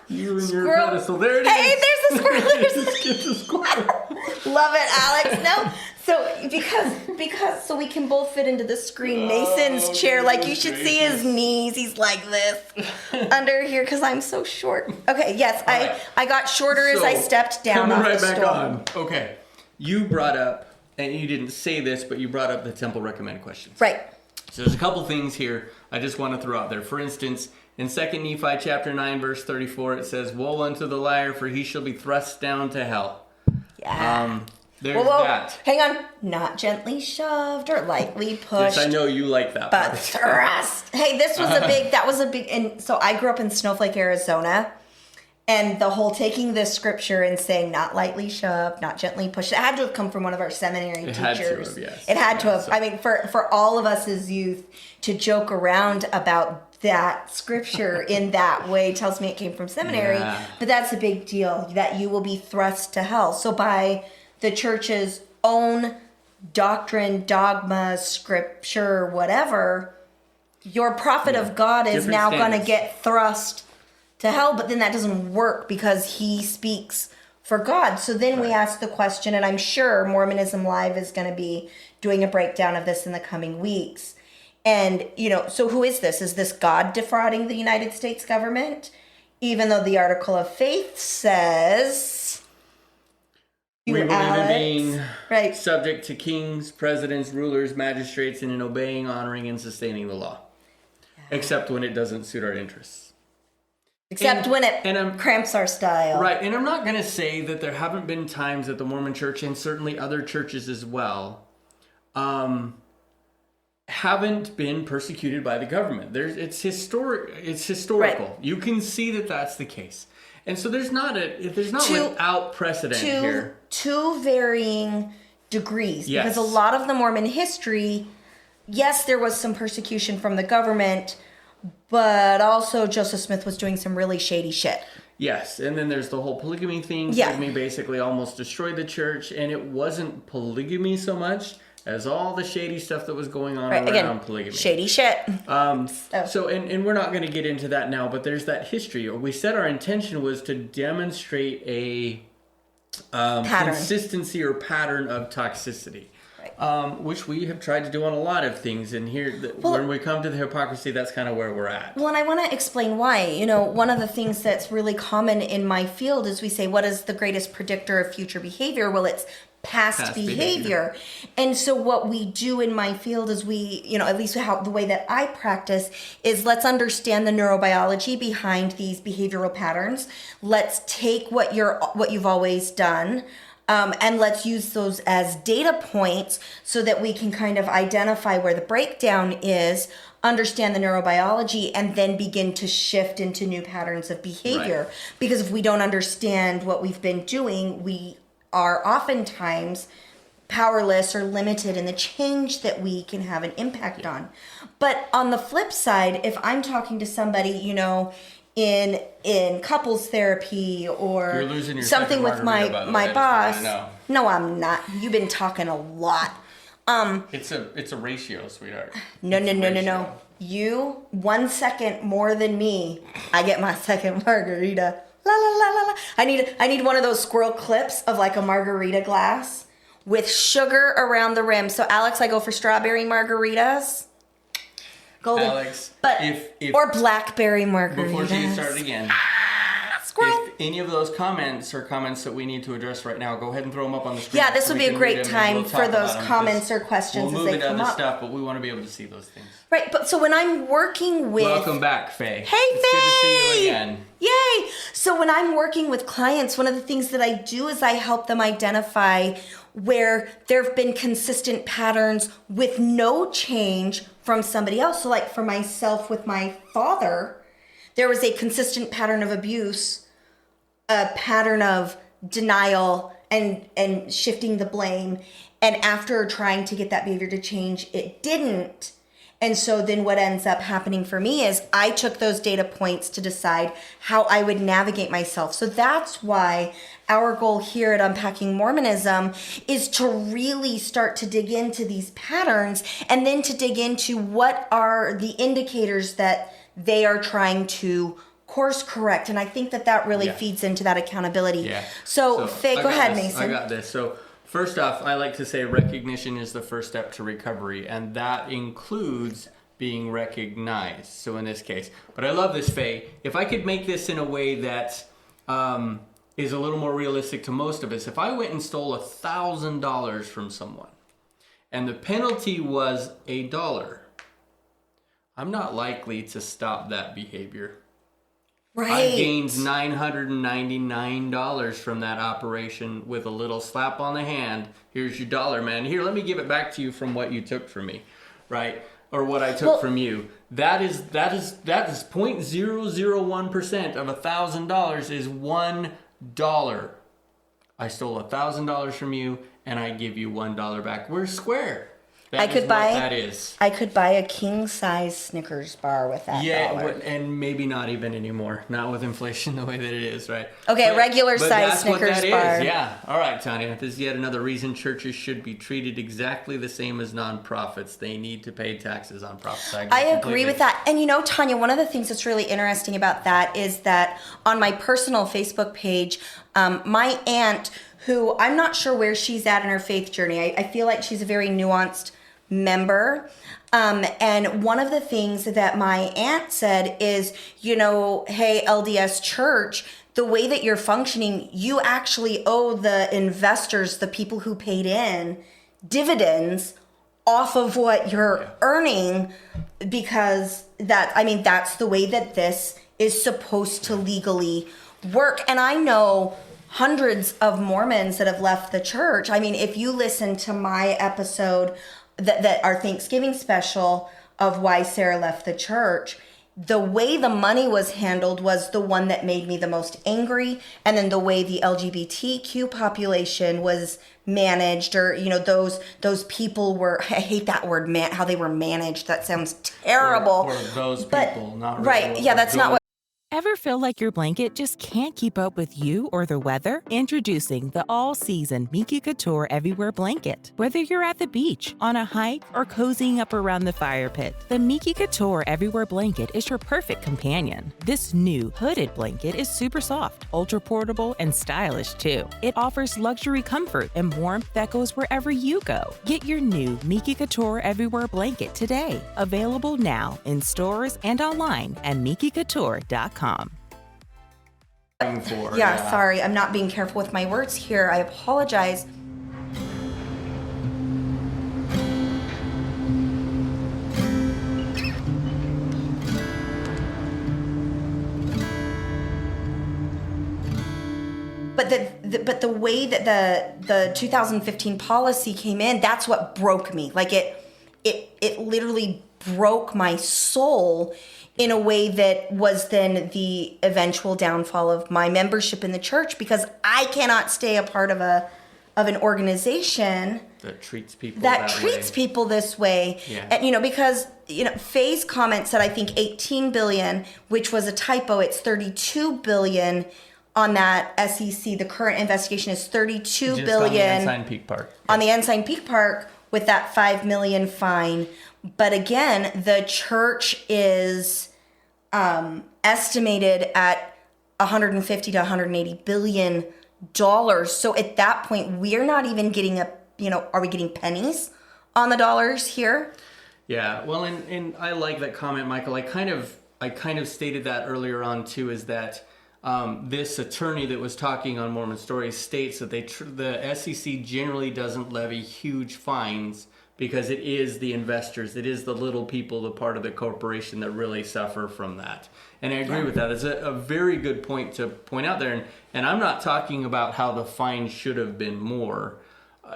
S1: You and your pedestal. There it is.
S2: Hey, there's a squirrel.
S1: There's a squirrel.
S2: Love it, Alex. No. So because so we can both fit into the screen. Mason's chair, like you should see his knees. He's like this under here because I'm so short. Okay, yes, I got shorter as I stepped down.
S1: Coming right back on. Okay, you brought up, and you didn't say this, but you brought up the Temple Recommend questions.
S2: Right.
S1: So there's a couple things here I just want to throw out there. For instance, in 2 Nephi chapter 9, verse 34, it says, "Woe unto the liar, for he shall be thrust down to hell."
S2: Yeah.
S1: There's that.
S2: Hang on. Not gently shoved or lightly pushed.
S1: Yes, I know you like that
S2: but
S1: part.
S2: Thrust. Hey, that was a big, and so I grew up in Snowflake, Arizona, and the whole taking this scripture and saying not lightly shoved, not gently pushed, it had to have come from one of our seminary teachers.
S1: Had to have, yes.
S2: It had to have. I mean, for all of us as youth to joke around about that scripture in that way tells me it came from seminary, but that's a big deal, that you will be thrust to hell. So by the church's own doctrine, dogma, scripture, whatever, your prophet of God is now going to get thrust to hell, but then that doesn't work because he speaks for God. So then we ask the question, and I'm sure Mormonism Live is going to be doing a breakdown of this in the coming weeks. And, you know, so who is this? Is this God defrauding the United States government? Even though the article of faith says...
S1: We believe in being subject to kings, presidents, rulers, magistrates, and in obeying, honoring, and sustaining the law. Yeah. Except when it doesn't suit our interests.
S2: Except when it cramps our style.
S1: Right, and I'm not going to say that there haven't been times that the Mormon Church, and certainly other churches as well, haven't been persecuted by the government. It's historical. Right. You can see that that's the case. And so there's not without precedent here.
S2: Two varying degrees. Yes. Because a lot of the Mormon history, yes, there was some persecution from the government, but also Joseph Smith was doing some really shady shit.
S1: Yes, and then there's the whole polygamy thing. Polygamy basically almost destroyed the church, and it wasn't polygamy so much as all the shady stuff that was going on around polygamy.
S2: Shady shit.
S1: So, and we're not going to get into that now, but there's that history. We said our intention was to demonstrate a consistency or pattern of toxicity, which we have tried to do on a lot of things. And here, when we come to the hypocrisy, that's kind of where we're at.
S2: Well, and I want to explain why. You know, one of the things that's really common in my field is we say, what is the greatest predictor of future behavior? Well, it's past behavior. And so what we do in my field is we, you know, at least the way that I practice is let's understand the neurobiology behind these behavioral patterns. Let's take what you've always done, And let's use those as data points so that we can kind of identify where the breakdown is, understand the neurobiology, and then begin to shift into new patterns of behavior.
S1: Right.
S2: Because if we don't understand what we've been doing, we are oftentimes powerless or limited in the change that we can have an impact on. But on the flip side, if I'm talking to somebody, you know, in couples therapy or
S1: You're losing your
S2: something
S1: second
S2: with
S1: margarita, by the way,
S2: my
S1: I
S2: boss.
S1: just wanna know.
S2: No, I'm not. You've been talking a lot.
S1: It's a ratio, sweetheart.
S2: No.
S1: It's a ratio.
S2: You 1 second more than me, I get my second margarita. La la la la la. I need one of those squirrel clips of like a margarita glass with sugar around the rim. So Alex, I go for strawberry margaritas. Golden.
S1: Alex,
S2: but
S1: if
S2: or blackberry margaritas.
S1: before she gets started again,
S2: Squirrel.
S1: if any of those comments are comments that we need to address right now, go ahead and throw them up on the screen.
S2: Yeah, this
S1: so
S2: would
S1: we
S2: be a
S1: can
S2: great
S1: read them and
S2: time
S1: we'll
S2: for
S1: talk
S2: those
S1: about them,
S2: comments
S1: because
S2: or questions
S1: we'll
S2: as
S1: move
S2: they
S1: into
S2: come
S1: other
S2: up.
S1: stuff, but we want to be able to see those things.
S2: Right, but so when I'm working with
S1: Welcome back, Faye.
S2: Hey,
S1: it's
S2: Faye!
S1: good to see you again.
S2: Yay! So when I'm working with clients, one of the things that I do is I help them identify where there have been consistent patterns with no change from somebody else. So like for myself with my father, there was a consistent pattern of abuse, a pattern of denial and shifting the blame. And after trying to get that behavior to change, it didn't. And so then what ends up happening for me is I took those data points to decide how I would navigate myself. So that's why our goal here at Unpacking Mormonism is to really start to dig into these patterns and then to dig into what are the indicators that they are trying to course correct. And I think that really feeds into that accountability.
S1: Yeah.
S2: So Faye, go ahead, Mason.
S1: I got this. So first off, I like to say recognition is the first step to recovery, and that includes being recognized. So in this case, but I love this, Faye. If I could make this in a way that is a little more realistic to most of us, if I went and stole $1,000 from someone, and the penalty was $1, I'm not likely to stop that behavior.
S2: Right.
S1: I gained $999 from that operation with a little slap on the hand. Here's your $1, man. Here, let me give it back to you from what you took from me, right? Or what I took from you. That is 0.001% of $1,000 is $1. I stole $1,000 from you, and I give you $1 back. We're square. That is what that is.
S2: I could buy a king size Snickers bar with that $1.
S1: And maybe not even anymore. Not with inflation the way that it is, right?
S2: Okay,
S1: but,
S2: regular
S1: but
S2: size
S1: that's
S2: Snickers
S1: what that
S2: bar.
S1: Is. Yeah. All right, Tanya. This is yet another reason churches should be treated exactly the same as nonprofits. They need to pay taxes on profits.
S2: I agree with that. And you know, Tanya, one of the things that's really interesting about that is that on my personal Facebook page, my aunt, who I'm not sure where she's at in her faith journey. I feel like she's a very nuanced member. And one of the things that my aunt said is, you know, hey, LDS Church, the way that you're functioning, you actually owe the investors, the people who paid in, dividends off of what you're earning, because that's the way that this is supposed to legally work. And I know hundreds of Mormons that have left the church. I mean, if you listen to my episode that our Thanksgiving special of why Sarah left the church, the way the money was handled was the one that made me the most angry. And then the way the LGBTQ population was managed, or, you know, those people were, I hate that word, man, how they were managed. That sounds terrible.
S1: Or those people, not really.
S2: Right. Yeah, that's not what.
S5: Ever feel like your blanket just can't keep up with you or the weather? Introducing the all-season Miki Couture Everywhere Blanket. Whether you're at the beach, on a hike, or cozying up around the fire pit, the Miki Couture Everywhere Blanket is your perfect companion. This new hooded blanket is super soft, ultra-portable, and stylish too. It offers luxury comfort and warmth that goes wherever you go. Get your new Miki Couture Everywhere Blanket today. Available now in stores and online at MikiCouture.com.
S2: Yeah, sorry, I'm not being careful with my words here. I apologize. But the way that the 2015 policy came in, that's what broke me. Like it literally broke my soul in a way that was then the eventual downfall of my membership in the church, because I cannot stay a part of an organization
S1: that treats people
S2: people this way.
S1: Yeah.
S2: And because Faye's comment said I think 18 billion, which was a typo. It's 32 billion on that SEC. The current investigation is 32 billion
S1: on the Ensign Peak Park.
S2: On the Ensign Peak Park with that $5 million fine. But again, the church is estimated at 150 to 180 billion dollars. So at that point, we're not even getting are we getting pennies on the dollars here?
S1: Yeah, well, and I like that comment, Michael. I kind of stated that earlier on too, is that this attorney that was talking on Mormon Stories states that the SEC generally doesn't levy huge fines because it is the investors, it is the little people, the part of the corporation that really suffer from that. And I agree with that. It's a very good point to point out there. And I'm not talking about how the fine should have been more.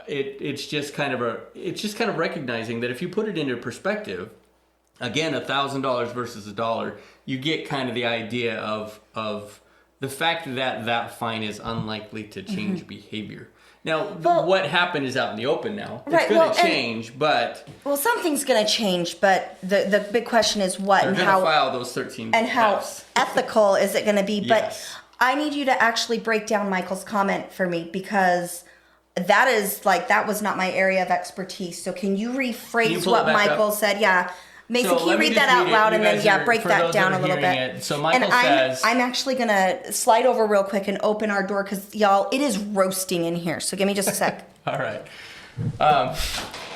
S1: It's just kind of recognizing that if you put it into perspective, again, $1,000 versus $1, you get kind of the idea of the fact that fine is unlikely to change behavior. Now, what happened is out in the open now. It's going to change, but...
S2: Well, something's going to change, but the big question is what
S1: and how... They're going to file those 13
S2: and how
S1: Fs.
S2: Ethical is it going to be?
S1: Yes.
S2: But I need you to actually break down Michael's comment for me, because that was not my area of expertise. So can you rephrase what Michael said? Yeah. Mason, can you read that out loud and then break that down a little bit?
S1: So Michael says...
S2: I'm actually going to slide over real quick and open our door because, y'all, it is roasting in here. So give me just a sec.
S1: All right.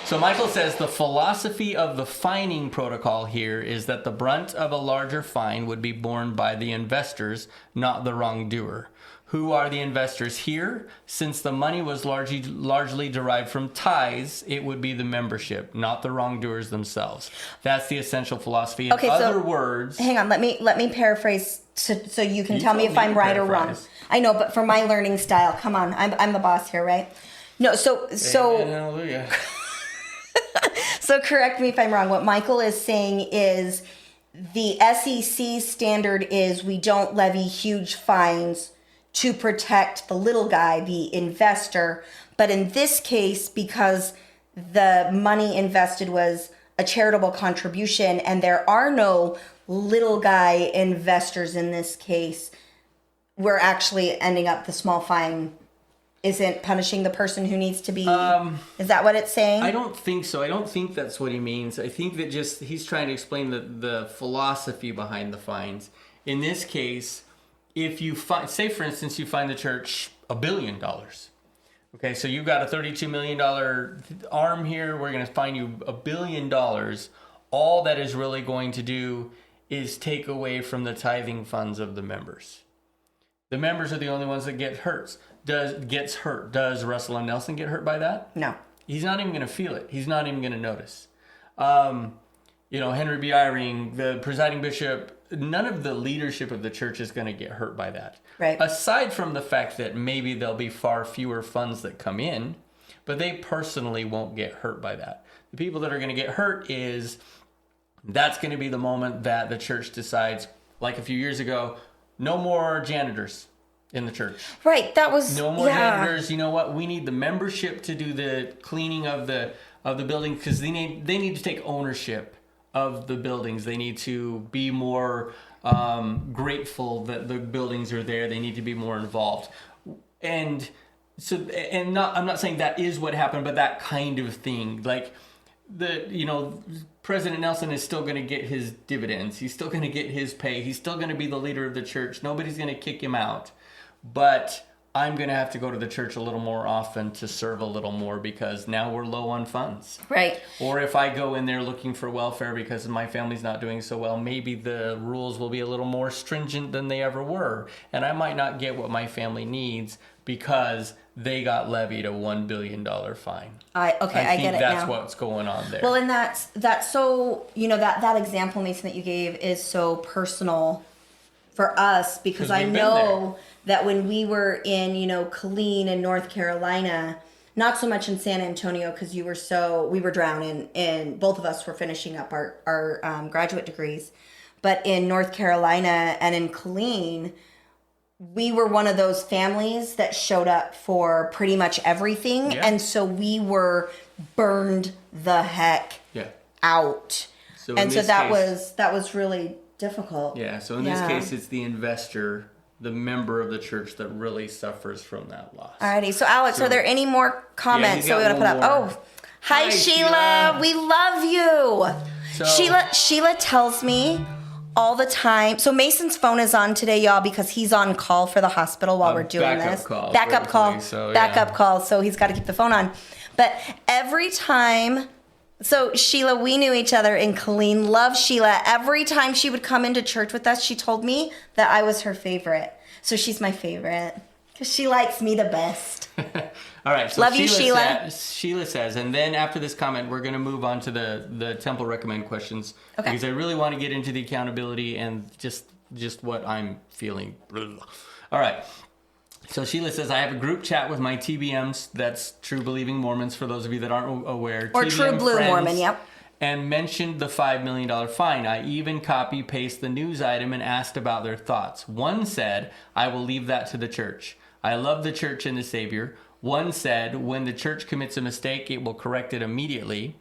S1: So Michael says the philosophy of the fining protocol here is that the brunt of a larger fine would be borne by the investors, not the wrongdoer. Who are the investors here? Since the money was largely derived from tithes, it would be the membership, not the wrongdoers themselves. That's the essential philosophy. In other words...
S2: Hang on, let me paraphrase so you can tell me if I'm right or wrong. I know, but for my learning style, come on, I'm the boss here, right? No, so
S1: Amen, hallelujah.
S2: So correct me if I'm wrong. What Michael is saying is the SEC standard is we don't levy huge fines to protect the little guy, the investor. But in this case, because the money invested was a charitable contribution and there are no little guy investors in this case, we're actually ending up the small fine isn't punishing the person who needs to be... is that what it's saying?
S1: I don't think so. I don't think that's what he means. I think that he's trying to explain the philosophy behind the fines. In this case... If you say, for instance, you find the church $1 billion. Okay, so you've got a $32 million arm here. We're going to fine you $1 billion. All that is really going to do is take away from the tithing funds of the members. The members are the only ones that get hurt. Does Russell and Nelson get hurt by that?
S2: No.
S1: He's not even going to feel it. He's not even going to notice. Henry B. Eyring, the presiding bishop, none of the leadership of the church is going to get hurt by that.
S2: Right.
S1: Aside from the fact that maybe there'll be far fewer funds that come in, but they personally won't get hurt by that. The people that are going to get hurt that's going to be the moment that the church decides, like a few years ago, no more janitors in the church.
S2: Right. That was...
S1: No more janitors. You know what? We need the membership to do the cleaning of the building because they need to take ownership of the buildings. They need to be more grateful that the buildings are there. They need to be more involved. And so, I'm not saying that is what happened, but that kind of thing. Like President Nelson is still going to get his dividends. He's still going to get his pay. He's still going to be the leader of the church. Nobody's going to kick him out. But I'm going to have to go to the church a little more often to serve a little more because now we're low on funds.
S2: Right.
S1: Or if I go in there looking for welfare because my family's not doing so well, maybe the rules will be a little more stringent than they ever were. And I might not get what my family needs because they got levied a $1 billion fine. I get it now. That's what's going on there.
S2: Well, and that's so, that example, Mason, that you gave is so personal for us, because
S1: 'Cause
S2: I
S1: we've been
S2: know that when we were in, Killeen in North Carolina, not so much in San Antonio, because we were drowning, and both of us were finishing up our graduate degrees. But in North Carolina and in Killeen, we were one of those families that showed up for pretty much everything.
S1: Yeah.
S2: And so we were burned the heck out.
S1: So
S2: and so that was really difficult.
S1: Yeah, so in this case, it's the investor, the member of the church that really suffers from that loss.
S2: Alrighty, so Alex, are there any more comments
S1: he's
S2: that we
S1: got
S2: want to put
S1: one
S2: up?
S1: more.
S2: Hi Sheila, we love you.
S1: So-
S2: Sheila tells me all the time. So Mason's phone is on today, y'all, because he's on call for the hospital while we're doing
S1: backup
S2: this.
S1: call,
S2: Backup call.
S1: briefly, so,
S2: Backup
S1: yeah.
S2: call. So he's got to keep the phone on. But every time. So Sheila, we knew each other in Killeen. Love Sheila. Every time she would come into church with us, she told me that I was her favorite. So she's my favorite because she likes me the best.
S1: All right. So
S2: Love you, Sheila.
S1: Sheila says, and then after this comment, we're going to move on to the temple recommend questions.
S2: Okay.
S1: Because I really want to get into the accountability and just what I'm feeling. All right. So Sheila says, I have a group chat with my TBMs, that's True Believing Mormons, for those of you that aren't aware.
S2: Or
S1: TBM
S2: True Blue
S1: friends,
S2: Mormon, yep.
S1: And mentioned the $5 million fine. I even copy-paste the news item and asked about their thoughts. One said, I will leave that to the church. I love the church and the Savior. One said, when the church commits a mistake, it will correct it immediately.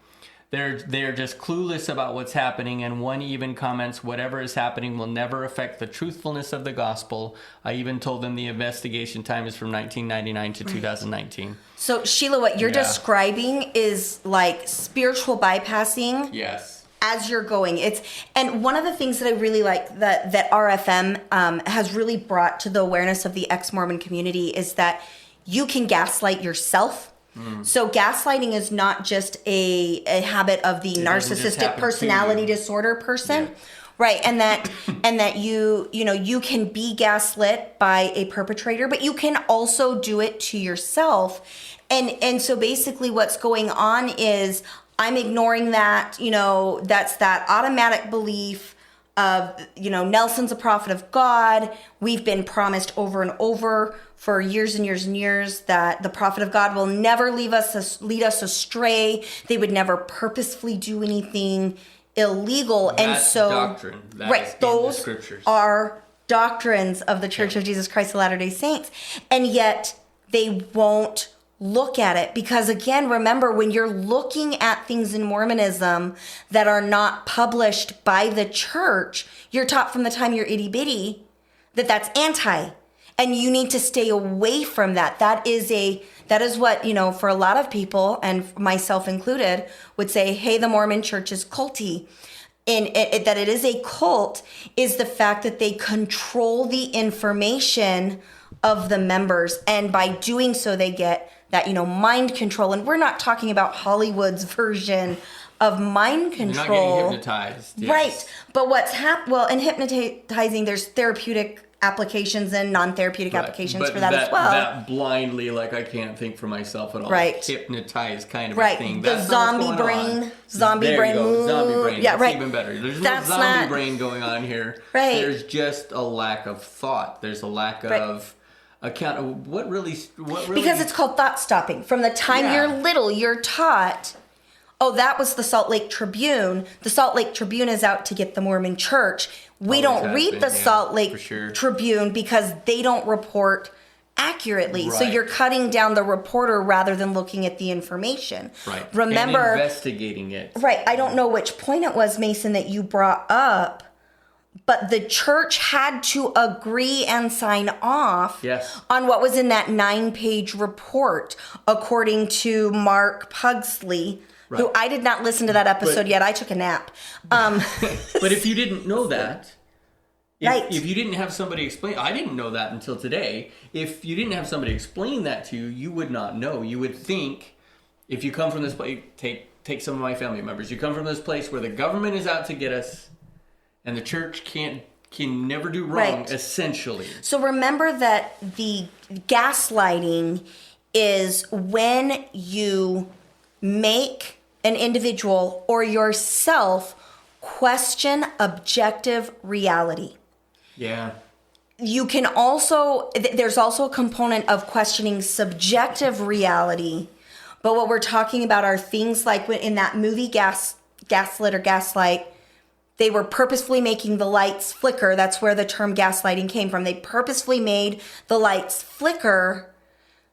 S1: They're just clueless about what's happening, and one even comments, whatever is happening will never affect the truthfulness of the gospel. I even told them the investigation time is from 1999 to 2019.
S2: So Sheila, what you're describing is like spiritual bypassing.
S1: Yes.
S2: As you're going, and one of the things that I really like that RFM has really brought to the awareness of the ex-Mormon community is that you can gaslight yourself. So gaslighting is not just a habit of the narcissistic personality disorder person.
S1: Yeah.
S2: Right, and that you can be gaslit by a perpetrator, but you can also do it to yourself. And so basically what's going on is I'm ignoring that, that's that automatic belief of, Nelson's a prophet of God. We've been promised over and over for years and years and years that the prophet of God will never lead us astray. They would never purposefully do anything illegal.
S1: That's
S2: and so
S1: doctrine. That
S2: right,
S1: is in
S2: those
S1: the scriptures.
S2: are doctrines of the Church of Jesus Christ of Latter-day Saints. And yet they won't look at it because, again, remember, when you're looking at things in Mormonism that are not published by the church, you're taught from the time you're itty bitty that that's anti, and you need to stay away from that. That is what, for a lot of people, and myself included, would say, hey, the Mormon church is culty. And that it is a cult is the fact that they control the information of the members, and by doing so they get that mind control. And we're not talking about Hollywood's version of mind control.
S1: You're not getting hypnotized. Yes.
S2: Right. But in hypnotizing, there's therapeutic applications and non-therapeutic applications for that as well.
S1: That blindly, I can't think for myself at all.
S2: Right.
S1: Hypnotized kind of a thing.
S2: The
S1: That's
S2: zombie brain. Zombie brain.
S1: Zombie brain.
S2: Yeah,
S1: That's
S2: right.
S1: even better. There's
S2: That's
S1: no zombie
S2: not
S1: brain going on here.
S2: Right.
S1: There's just a lack of thought. There's a lack of account. What really?
S2: Because it's called thought stopping. From the time you're little, you're taught, oh, that was the Salt Lake Tribune. The Salt Lake Tribune is out to get the Mormon church. We don't read the Salt Lake Tribune because they don't report accurately.
S1: Right.
S2: So you're cutting down the reporter rather than looking at the information.
S1: Right.
S2: Remember,
S1: and investigating it.
S2: Right. I don't know which point it was, Mason, that you brought up, but the church had to agree and sign off on what was in that 9-page report, according to Mark Pugsley. Right. Who I did not listen to that episode yet. I took a nap.
S1: But if you didn't know that, if you didn't have somebody explain, I didn't know that until today. If you didn't have somebody explain that to you, you would not know. You would think, if you come from this place, take some of my family members. You come from this place where the government is out to get us, and the church can never do wrong, essentially.
S2: So remember that the gaslighting is when you make an individual or yourself question objective reality.
S1: Yeah.
S2: You can also, there's also a component of questioning subjective reality. But what we're talking about are things like in that movie Gaslit or Gaslight, they were purposefully making the lights flicker. That's where the term gaslighting came from. They purposefully made the lights flicker.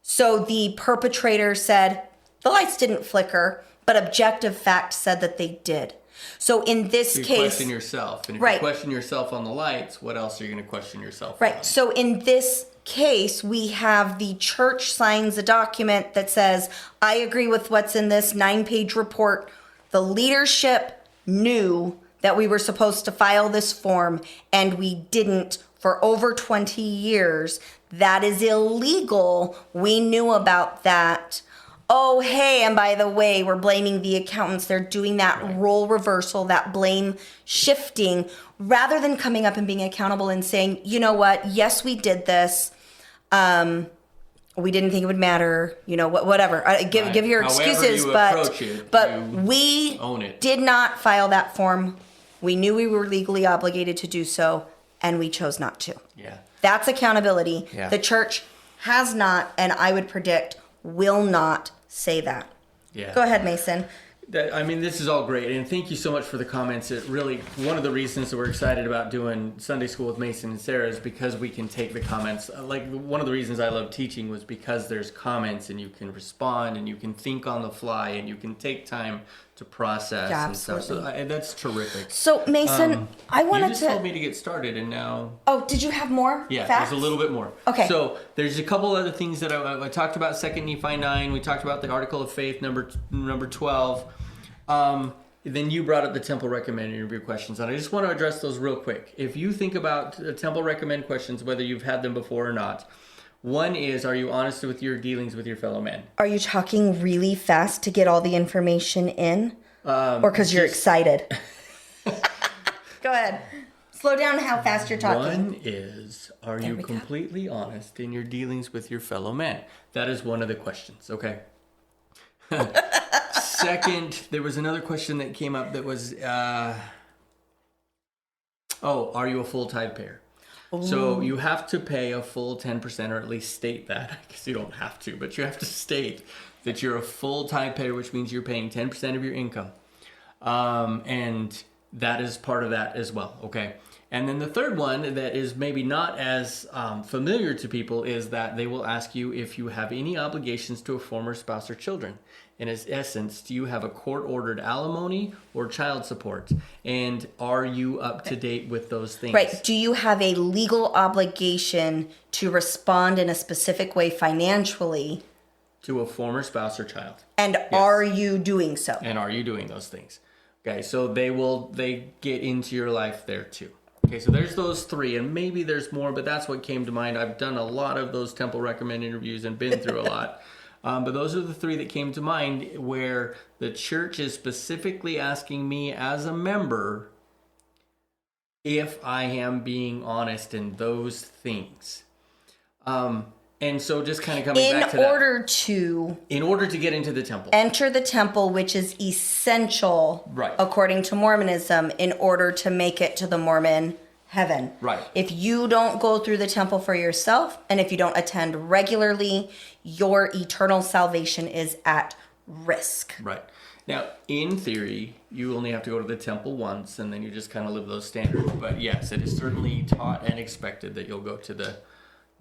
S2: So the perpetrator said the lights didn't flicker, but objective fact said that they did. So in this
S1: you
S2: case,
S1: question yourself, and if
S2: right.
S1: you question yourself on the lights, what else are you going to question yourself
S2: Right.
S1: on?
S2: So in this case, we have the church signs a document that says, I agree with what's in this 9-page report. The leadership knew that we were supposed to file this form, and we didn't for over 20 years. That is illegal. We knew about that. Oh, hey, and by the way, we're blaming the accountants. They're doing that role reversal, that blame shifting, rather than coming up and being accountable and saying, you know what, yes, we did this. We didn't think it would matter, whatever. Give your excuses, but we did not file that form. We knew we were legally obligated to do so, and we chose not to.
S1: Yeah.
S2: That's accountability.
S1: Yeah.
S2: The church has not, and I would predict will not say that.
S1: Yeah.
S2: Go ahead, Mason.
S1: This is all great, and thank you so much for the comments. It really, one of the reasons that we're excited about doing Sunday School with Mason and Sarah is because we can take the comments. Like, one of the reasons I love teaching was because there's comments, and you can respond, and you can think on the fly, and you can take time to process and stuff. So that's terrific.
S2: So, Mason, I wanted to...
S1: You just told me to get started, and now...
S2: Oh, did you have more
S1: Yeah,
S2: facts?
S1: there's a little bit more.
S2: Okay.
S1: So there's a couple other things that I talked about. 2 Nephi 9. We talked about the Article of Faith, number 12. Then you brought up the temple recommend interview questions, and I just want to address those real quick. If you think about temple recommend questions, whether you've had them before or not, one is, are you honest with your dealings with your fellow man?
S2: Are you talking really fast to get all the information in? Or because you're excited? Go ahead. Slow down how fast you're talking.
S1: One is, are you completely honest in your dealings with your fellow man? That is one of the questions, okay? Second, there was another question that came up that was, are you a full tithe payer? Ooh. So you have to pay a full 10%, or at least state that. I guess you don't have to, but you have to state that you're a full tithe payer, which means you're paying 10% of your income. And that is part of that as well, okay? And then the third one that is maybe not as familiar to people is that they will ask you if you have any obligations to a former spouse or children. In its essence, do you have a court-ordered alimony or child support? And are you up to date with those things?
S2: Right. Do you have a legal obligation to respond in a specific way financially?
S1: To a former spouse or child.
S2: And yes. Are you doing so?
S1: And are you doing those things? Okay, so they get into your life there too. Okay, so there's those three, and maybe there's more, but that's what came to mind. I've done a lot of those temple recommend interviews and been through a lot. But those are the three that came to mind where the church is specifically asking me as a member if I am being honest in those things. And so just kind of coming back to that. In order to get into the temple.
S2: Enter the temple, which is essential,
S1: right,
S2: according to Mormonism, in order to make it to the Mormon heaven.
S1: Right.
S2: If you don't go through the temple for yourself, and if you don't attend regularly, your eternal salvation is at risk.
S1: Right. Now, in theory, you only have to go to the temple once, and then you just kind of live those standards. But yes, it is certainly taught and expected that you'll go to the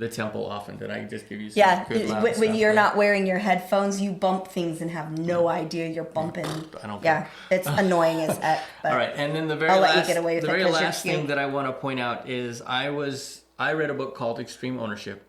S1: temple often. Did I just give you some good loud
S2: when
S1: stuff
S2: you're
S1: there?
S2: not wearing your headphones, you bump things and have no idea you're bumping.
S1: I don't
S2: care. It's annoying as heck. But
S1: all right, and then the very
S2: I'll
S1: last,
S2: let you get away with
S1: the very
S2: it 'cause
S1: last
S2: you're
S1: thing
S2: cute.
S1: that I want to point out is I read a book called Extreme Ownership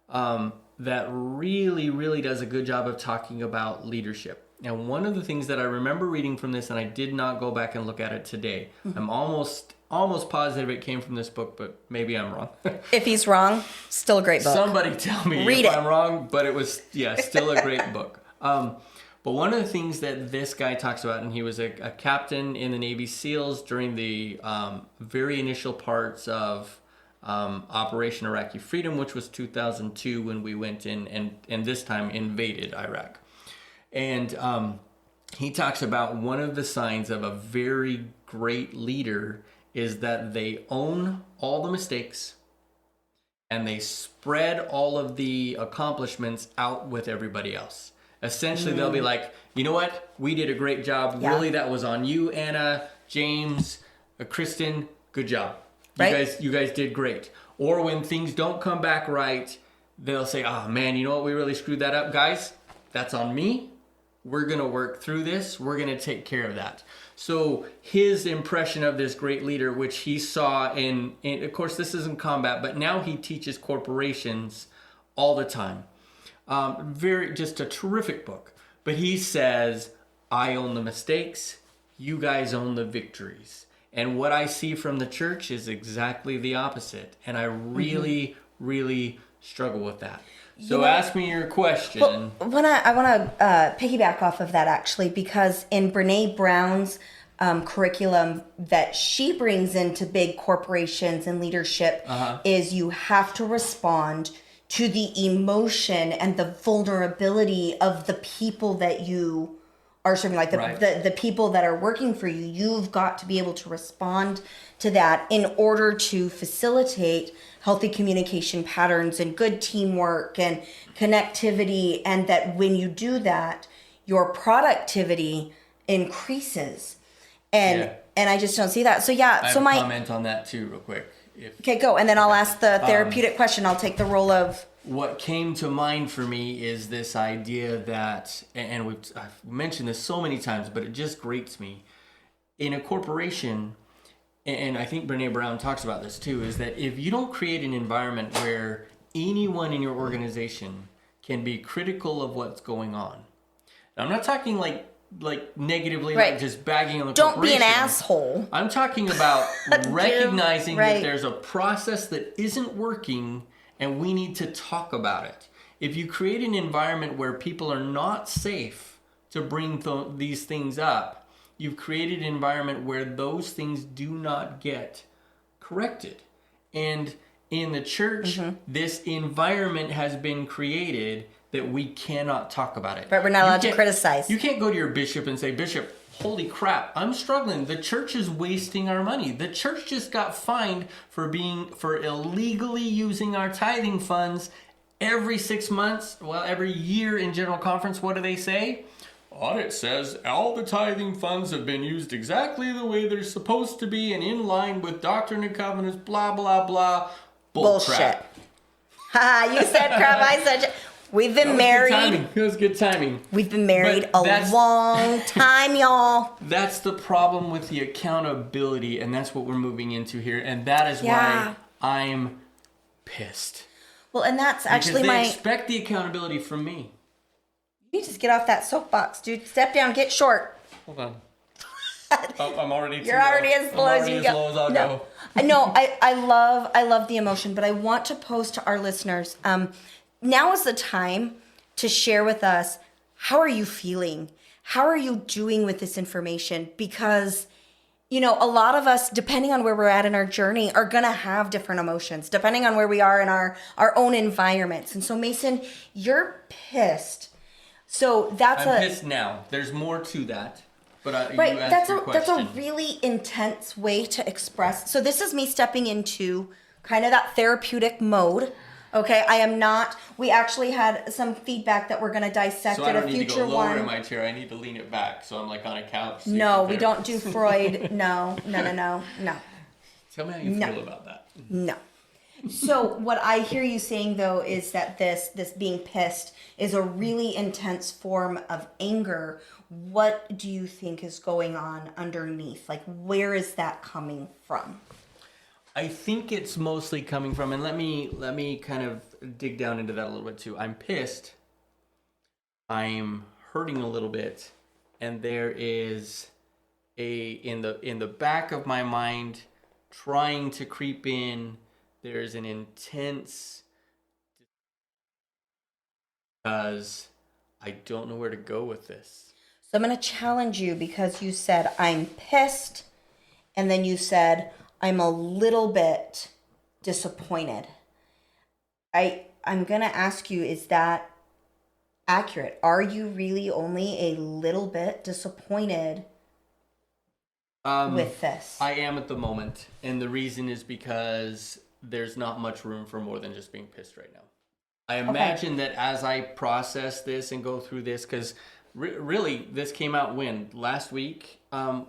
S1: that really, really does a good job of talking about leadership. And one of the things that I remember reading from this, and I did not go back and look at it today. Mm-hmm. I'm almost positive it came from this book, but maybe I'm wrong.
S2: If he's wrong, still a great book.
S1: Somebody tell me if I'm wrong, but it was, still a great book. But one of the things that this guy talks about, and he was a captain in the Navy SEALs during the very initial parts of Operation Iraqi Freedom, which was 2002 when we went in and this time invaded Iraq. And he talks about one of the signs of a very great leader is that they own all the mistakes and they spread all of the accomplishments out with everybody else. Essentially, they'll be like, you know what? We did a great job.
S2: Yeah.
S1: Really, that was on you, Anna, James, Kristen. Good job.
S2: Right.
S1: You guys did great. Or when things don't come back right, they'll say, oh man, you know what? We really screwed that up. Guys, that's on me. We're going to work through this. We're going to take care of that. So his impression of this great leader, which he saw in, of course, this isn't combat, but now he teaches corporations all the time. Just a terrific book. But he says, I own the mistakes. You guys own the victories. And what I see from the church is exactly the opposite. And I really, really struggle with that. So ask me your question.
S2: Well, I want to piggyback off of that, actually, because in Brene Brown's curriculum that she brings into big corporations and leadership is you have to respond to the emotion and the vulnerability of the people that you are serving, like the people that are working for you. You've got to be able to respond to that in order to facilitate healthy communication patterns and good teamwork and connectivity, and that when you do that, your productivity increases. And I just don't see that. So
S1: I have a comment on that too, real quick.
S2: Okay, go. And then I'll ask the therapeutic question. I'll take the role of...
S1: What came to mind for me is this idea that, and I've mentioned this so many times, but it just grates me. In a corporation, and I think Brene Brown talks about this too, is that if you don't create an environment where anyone in your organization can be critical of what's going on. Now, I'm not talking like negatively, like just bagging on the
S2: Don't
S1: corporation.
S2: be an asshole.
S1: I'm talking about recognizing
S2: Right.
S1: that there's a process that isn't working and we need to talk about it. If you create an environment where people are not safe to bring these things up, you've created an environment where those things do not get corrected. And in the church, this environment has been created that we cannot talk about it.
S2: But we're not allowed to criticize.
S1: You can't go to your bishop and say, Bishop, holy crap, I'm struggling. The church is wasting our money. The church just got fined for illegally using our tithing funds every 6 months, every year in General Conference. What do they say? Audit says all the tithing funds have been used exactly the way they're supposed to be and in line with Doctrine and Covenants, blah, blah, blah.
S2: Bullshit. Ha, you said crap, I said... We've been married.
S1: It was good timing.
S2: We've been married a long time, y'all.
S1: That's the problem with the accountability, and that's what we're moving into here. And that is why I'm pissed.
S2: Well, and that's actually
S1: because they expect the accountability from me.
S2: You need to just get off that soapbox, dude. Step down, get short.
S1: Hold on. I'm already too
S2: You're already as low as you go.
S1: Low as I'll go.
S2: No, I love the emotion, but I want to pose to our listeners, now is the time to share with us, how are you feeling? How are you doing with this information? Because, a lot of us, depending on where we're at in our journey, are going to have different emotions, depending on where we are in our own environments. And so, Mason, you're pissed. So I'm
S1: pissed now. There's more to that. But
S2: right,
S1: you asked your
S2: that's a
S1: question.
S2: really intense way to express. So this is me stepping into kind of that therapeutic mode. Okay, I am not. We actually had some feedback that we're going to dissect
S1: So I
S2: at
S1: don't
S2: a
S1: need to
S2: future
S1: go lower
S2: one.
S1: in my chair. I need to lean it back, so I'm like on a couch.
S2: No, we don't do Freud. No.
S1: Tell me how you feel about that.
S2: No. So what I hear you saying though is that this being pissed is a really intense form of anger. What do you think is going on underneath? Like, where is that coming from?
S1: I think it's mostly coming from, and let me kind of dig down into that a little bit too. I'm pissed. I'm hurting a little bit, and there is in the back of my mind trying to creep in. There's an intense because I don't know where to go with this.
S2: So I'm going to challenge you because you said I'm pissed, and then you said I'm a little bit disappointed. I'm going to ask you, is that accurate? Are you really only a little bit disappointed with this?
S1: I am at the moment, and the reason is because there's not much room for more than just being pissed right now. I imagine that as I process this and go through this, because really, this came out last week.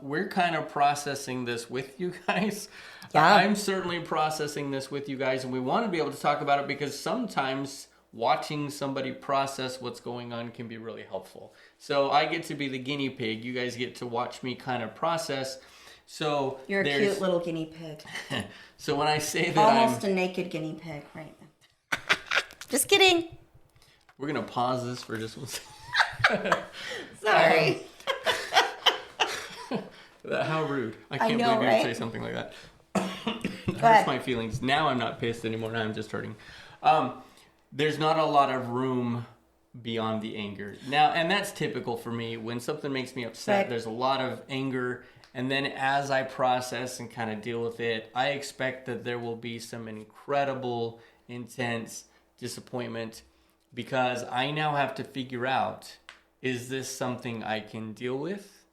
S1: We're kind of processing this with you guys.
S2: Yeah.
S1: I'm certainly processing this with you guys, and we want to be able to talk about it because sometimes watching somebody process what's going on can be really helpful. So I get to be the guinea pig. You guys get to watch me kind of process. So
S2: You're a cute little guinea pig.
S1: So when I say that
S2: Almost a naked guinea pig right now. Just kidding.
S1: We're going to pause this for just 1 second.
S2: Sorry.
S1: How rude. I can't
S2: know,
S1: believe you
S2: right?
S1: would say something like that. It
S2: ahead.
S1: hurts my feelings. Now I'm not pissed anymore. Now I'm just hurting. There's not a lot of room beyond the anger. Now, and that's typical for me. When something makes me upset,
S2: Right.
S1: there's a lot of anger. And then as I process and kind of deal with it, I expect that there will be some incredible, intense disappointment because I now have to figure out, is this something I can deal with?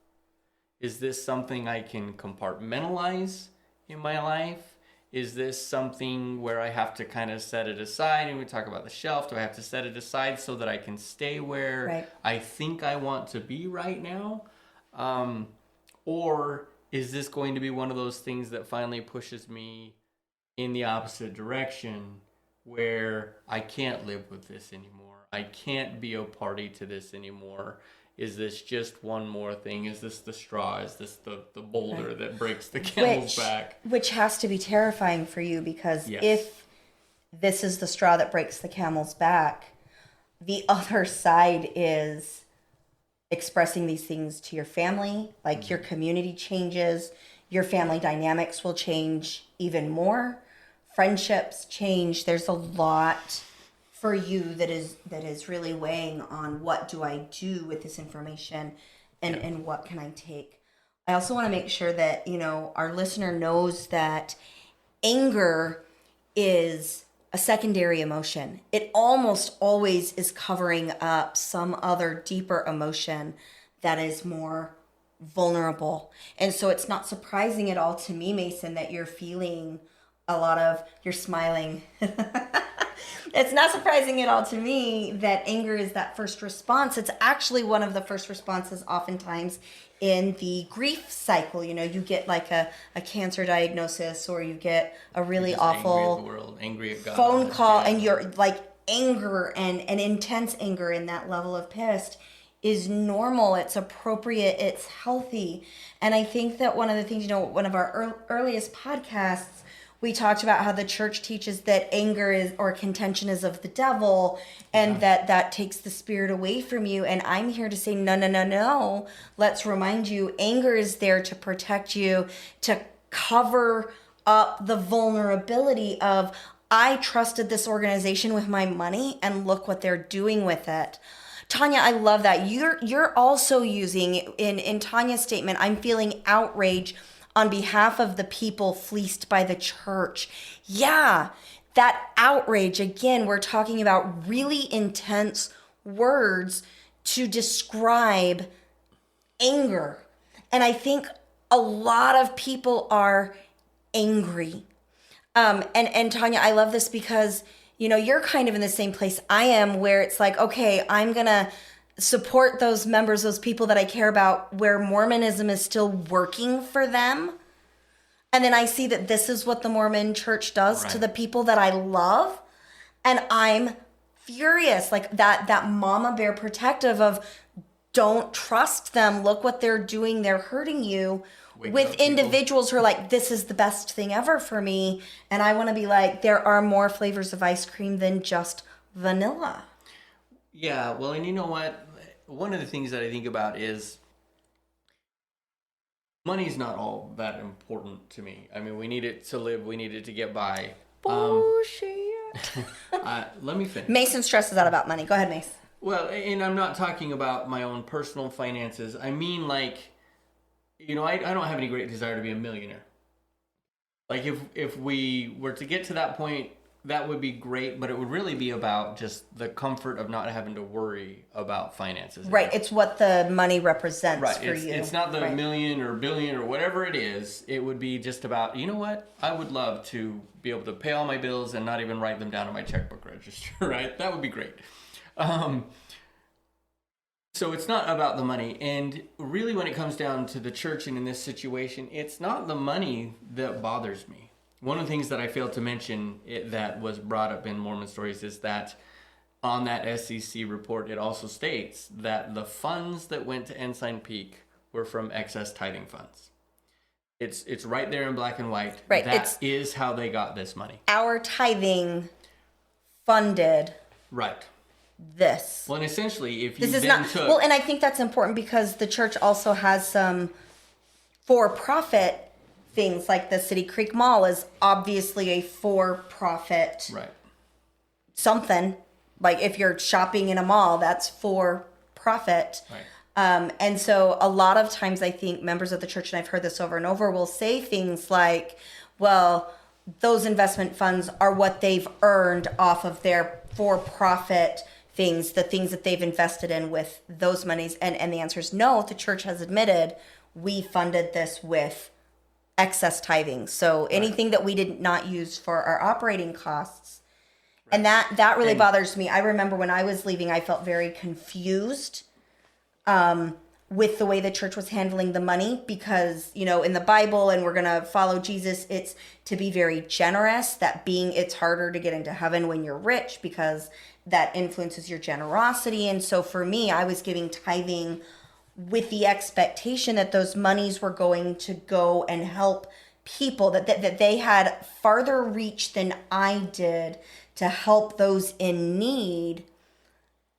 S1: Is this something I can compartmentalize in my life? Is this something where I have to kind of set it aside? And we talk about the shelf. Do I have to set it aside so that I can stay where
S2: Right.
S1: I think I want to be right now? Or is this going to be one of those things that finally pushes me in the opposite direction where I can't live with this anymore? I can't be a party to this anymore. Is this just one more thing? Is this the straw? Is this the boulder that breaks the camel's back?
S2: Which has to be terrifying for you because
S1: Yes.
S2: if this is the straw that breaks the camel's back, the other side is expressing these things to your family, like your community changes, your family dynamics will change even more, friendships change. There's a lot for you that is really weighing on what do I do with this information and what can I take. I also want to make sure that, our listener knows that anger is a secondary emotion. It almost always is covering up some other deeper emotion that is more vulnerable. And so it's not surprising at all to me, Mason, that you're feeling you're smiling. It's not surprising at all to me that anger is that first response. It's actually one of the first responses oftentimes in the grief cycle. You get like a cancer diagnosis, or you get a really awful
S1: Angry at the world, angry at God.
S2: phone call,
S1: Yeah.
S2: and you're like anger and intense anger and that level of pissed is normal. It's appropriate. It's healthy. And I think that one of the things, one of our earliest podcasts, we talked about how the church teaches that anger is, or contention is of the devil, and that takes the spirit away from you. And I'm here to say, no. Let's remind you, anger is there to protect you, to cover up the vulnerability of, I trusted this organization with my money and look what they're doing with it. Tanya, I love that. You're also using, in Tanya's statement, I'm feeling outrage on behalf of the people fleeced by the church. Yeah, that outrage, again, we're talking about really intense words to describe anger. And I think a lot of people are angry. And Tanya, I love this because, you're kind of in the same place I am, where it's like, okay, I'm going to support those members, those people that I care about, where Mormonism is still working for them. And then I see that this is what the Mormon church does to the people that I love. And I'm furious, like that mama bear protective of, don't trust them. Look what they're doing. They're hurting you. With individuals who are like, this is the best thing ever for me. And I want to be like, there are more flavors of ice cream than just vanilla.
S1: Yeah, well, and you know what? One of the things that I think about is money's not all that important to me. I mean, we need it to live. We need it to get by.
S2: Bullshit.
S1: Let me finish.
S2: Mason stresses out about money. Go ahead, Mace.
S1: Well, and I'm not talking about my own personal finances. I mean, like, I don't have any great desire to be a millionaire. Like, if we were to get to that point, that would be great, but it would really be about just the comfort of not having to worry about finances.
S2: Right. It's what the money represents for you.
S1: It's not the
S2: right.
S1: million or billion or whatever it is. It would be just about, you know what? I would love to be able to pay all my bills and not even write them down on my checkbook register, right? That would be great. So it's not about the money. And really when it comes down to the church and in this situation, it's not the money that bothers me. One of the things that I failed to mention that was brought up in Mormon Stories is that on that SEC report, it also states that the funds that went to Ensign Peak were from excess tithing funds. It's right there in black and white.
S2: Right.
S1: That is how they got this money.
S2: Our tithing funded
S1: Right.
S2: this.
S1: Well, and essentially, if you
S2: This is
S1: then
S2: not
S1: took...
S2: well, and I think that's important because the church also has some for-profit things, like the City Creek Mall is obviously a for-profit
S1: Right.
S2: something. Like if you're shopping in a mall, that's for profit.
S1: Right.
S2: And so a lot of times I think members of the church, and I've heard this over and over, will say things like, well, those investment funds are what they've earned off of their for-profit things, the things that they've invested in with those monies. And the answer is no. The church has admitted we funded this with excess tithing. So anything that we did not use for our operating costs. Right. And that really bothers me. I remember when I was leaving, I felt very confused with the way the church was handling the money because, you know, in the Bible, and we're going to follow Jesus, it's to be very generous, it's harder to get into heaven when you're rich because that influences your generosity. And so for me, I was giving tithing with the expectation that those monies were going to go and help people, that they had farther reach than I did to help those in need.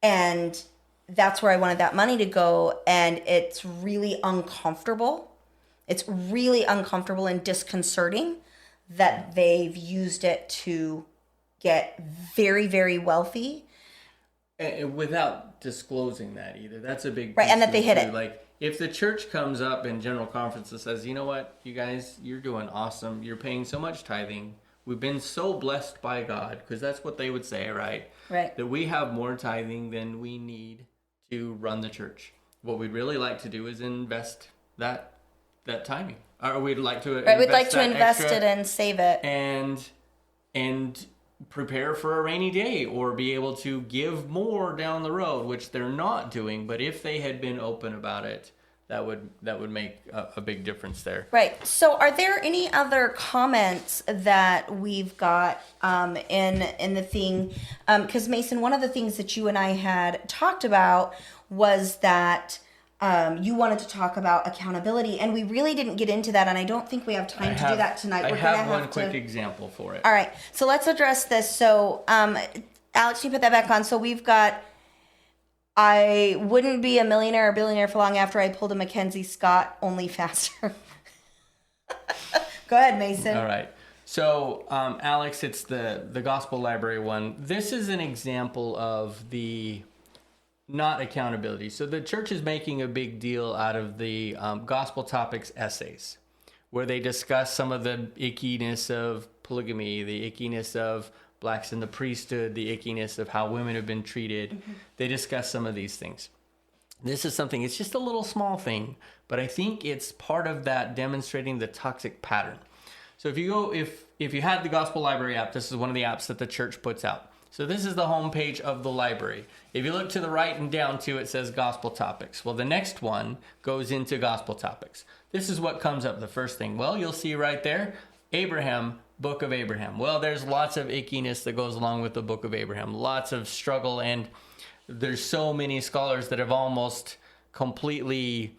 S2: And that's where I wanted that money to go. And it's really uncomfortable. It's really uncomfortable and disconcerting that they've used it to get very, very wealthy.
S1: Without disclosing that either. That's a big
S2: right, and that they hit
S1: too.
S2: it.
S1: Like if the church comes up in general conference and says, you know what, you guys, you're doing awesome. You're paying so much tithing. We've been so blessed by God, because that's what they would say, right?
S2: Right.
S1: That we have more tithing than we need to run the church. What we'd really like to do is invest that tithing. Or we'd like to
S2: right, we'd like to invest it and save it.
S1: And prepare for a rainy day, or be able to give more down the road, which they're not doing. But if they had been open about it, that would make a big difference there.
S2: Right. So are there any other comments that we've got in the thing? Because Mason, one of the things that you and I had talked about was that you wanted to talk about accountability, and we really didn't get into that, and I don't think we have time to do that tonight.
S1: I have one quick example for it.
S2: All right, so let's address this. So, Alex, you put that back on. So we've got, I wouldn't be a millionaire or billionaire for long after I pulled a Mackenzie Scott, only faster. Go ahead, Mason.
S1: All right. So, Alex, it's the Gospel Library one. This is an example of the not accountability. So the church is making a big deal out of the Gospel Topics essays, where they discuss some of the ickiness of polygamy, the ickiness of blacks in the priesthood, the ickiness of how women have been treated. Mm-hmm. They discuss some of these things. This is something, it's just a little small thing, but I think it's part of that demonstrating the toxic pattern. So if you had the Gospel Library app, this is one of the apps that the church puts out. So this is the homepage of the library. If you look to the right and down to it says Gospel Topics. Well, the next one goes into Gospel Topics. This is what comes up, the first thing. Well, you'll see right there, Abraham, Book of Abraham. Well, there's lots of ickiness that goes along with the Book of Abraham. Lots of struggle, and there's so many scholars that have almost completely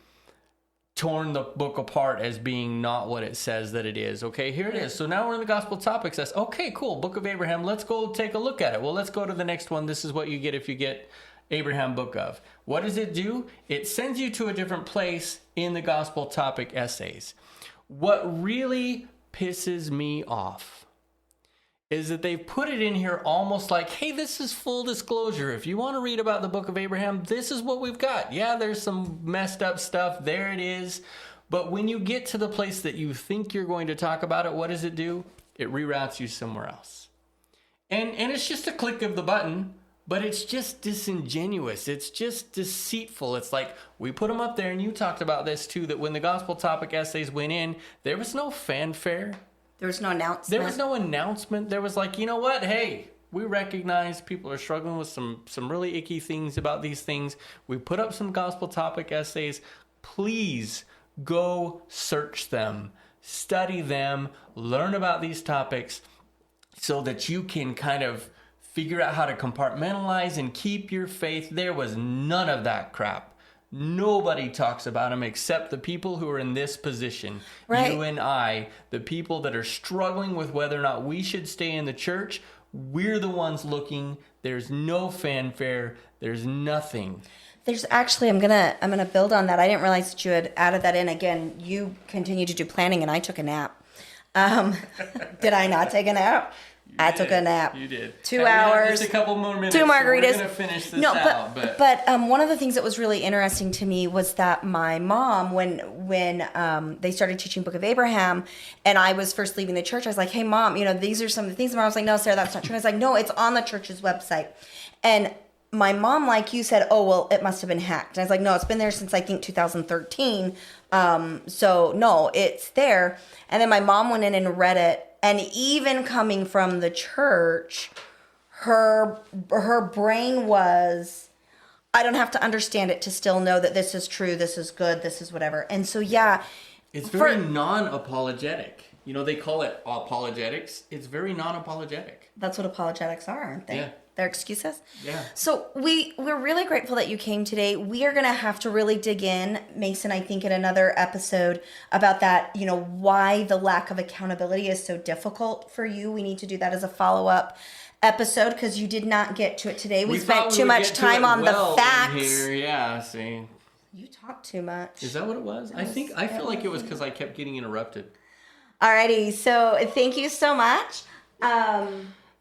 S1: torn the book apart as being not what it says that it is. Okay, here it is. So now we're in the Gospel Topics. That's okay, cool. Book of Abraham. Let's go take a look at it. Well, let's go to the next one. This is what you get if you get Abraham Book of. What does it do? It sends you to a different place in the Gospel Topic essays. What really pisses me off is that they've put it in here almost like, hey, this is full disclosure. If you want to read about the Book of Abraham, this is what we've got. Yeah, there's some messed up stuff. There it is. But when you get to the place that you think you're going to talk about it, what does it do? It reroutes you somewhere else. And it's just a click of the button, but it's just disingenuous. It's just deceitful. It's like, we put them up there, and you talked about this too, that when the gospel topic essays went in, there was no fanfare.
S2: There was no announcement.
S1: There was no announcement. There was like, you know what? Hey, we recognize people are struggling with some really icky things about these things. We put up some gospel topic essays. Please go search them, study them, learn about these topics so that you can kind of figure out how to compartmentalize and keep your faith. There was none of that crap. Nobody talks about them except the people who are in this position.
S2: Right.
S1: You and I, the people that are struggling with whether or not we should stay in the church, we're the ones looking. There's no fanfare. There's nothing.
S2: There's actually, I'm gonna build on that. I didn't realize that you had added that in. Again, you continue to do planning, and I took a nap. Did I not take a nap? I took a nap.
S1: You did.
S2: 2 hours.
S1: Just a couple more minutes.
S2: 2 margaritas.
S1: So we're gonna finish this out.
S2: But one of the things that was really interesting to me was that my mom, when they started teaching Book of Abraham, and I was first leaving the church, I was like, "Hey, Mom, these are some of the things." And I was like, "No, Sarah, that's not true." And I was like, "No, it's on the church's website." And my mom, like you said, "Oh, well, it must have been hacked." And I was like, "No, it's been there since I think 2013. So no, it's there." And then my mom went in and read it. And even coming from the church, her brain was, I don't have to understand it to still know that this is true, this is good, this is whatever. And so, yeah.
S1: It's very non-apologetic. They call it apologetics. It's very non-apologetic.
S2: That's what apologetics are, aren't they?
S1: Yeah.
S2: They're excuses?
S1: Yeah.
S2: So we're really grateful that you came today. We are going to have to really dig in, Mason, I think, in another episode about that, why the lack of accountability is so difficult for you. We need to do that as a follow-up episode because you did not get to it today. We spent too much time on the facts.
S1: Here. Yeah, see.
S2: You talk too much.
S1: Is that what it was? I feel like it was because I kept getting interrupted.
S2: Alrighty, so thank you so much.
S1: I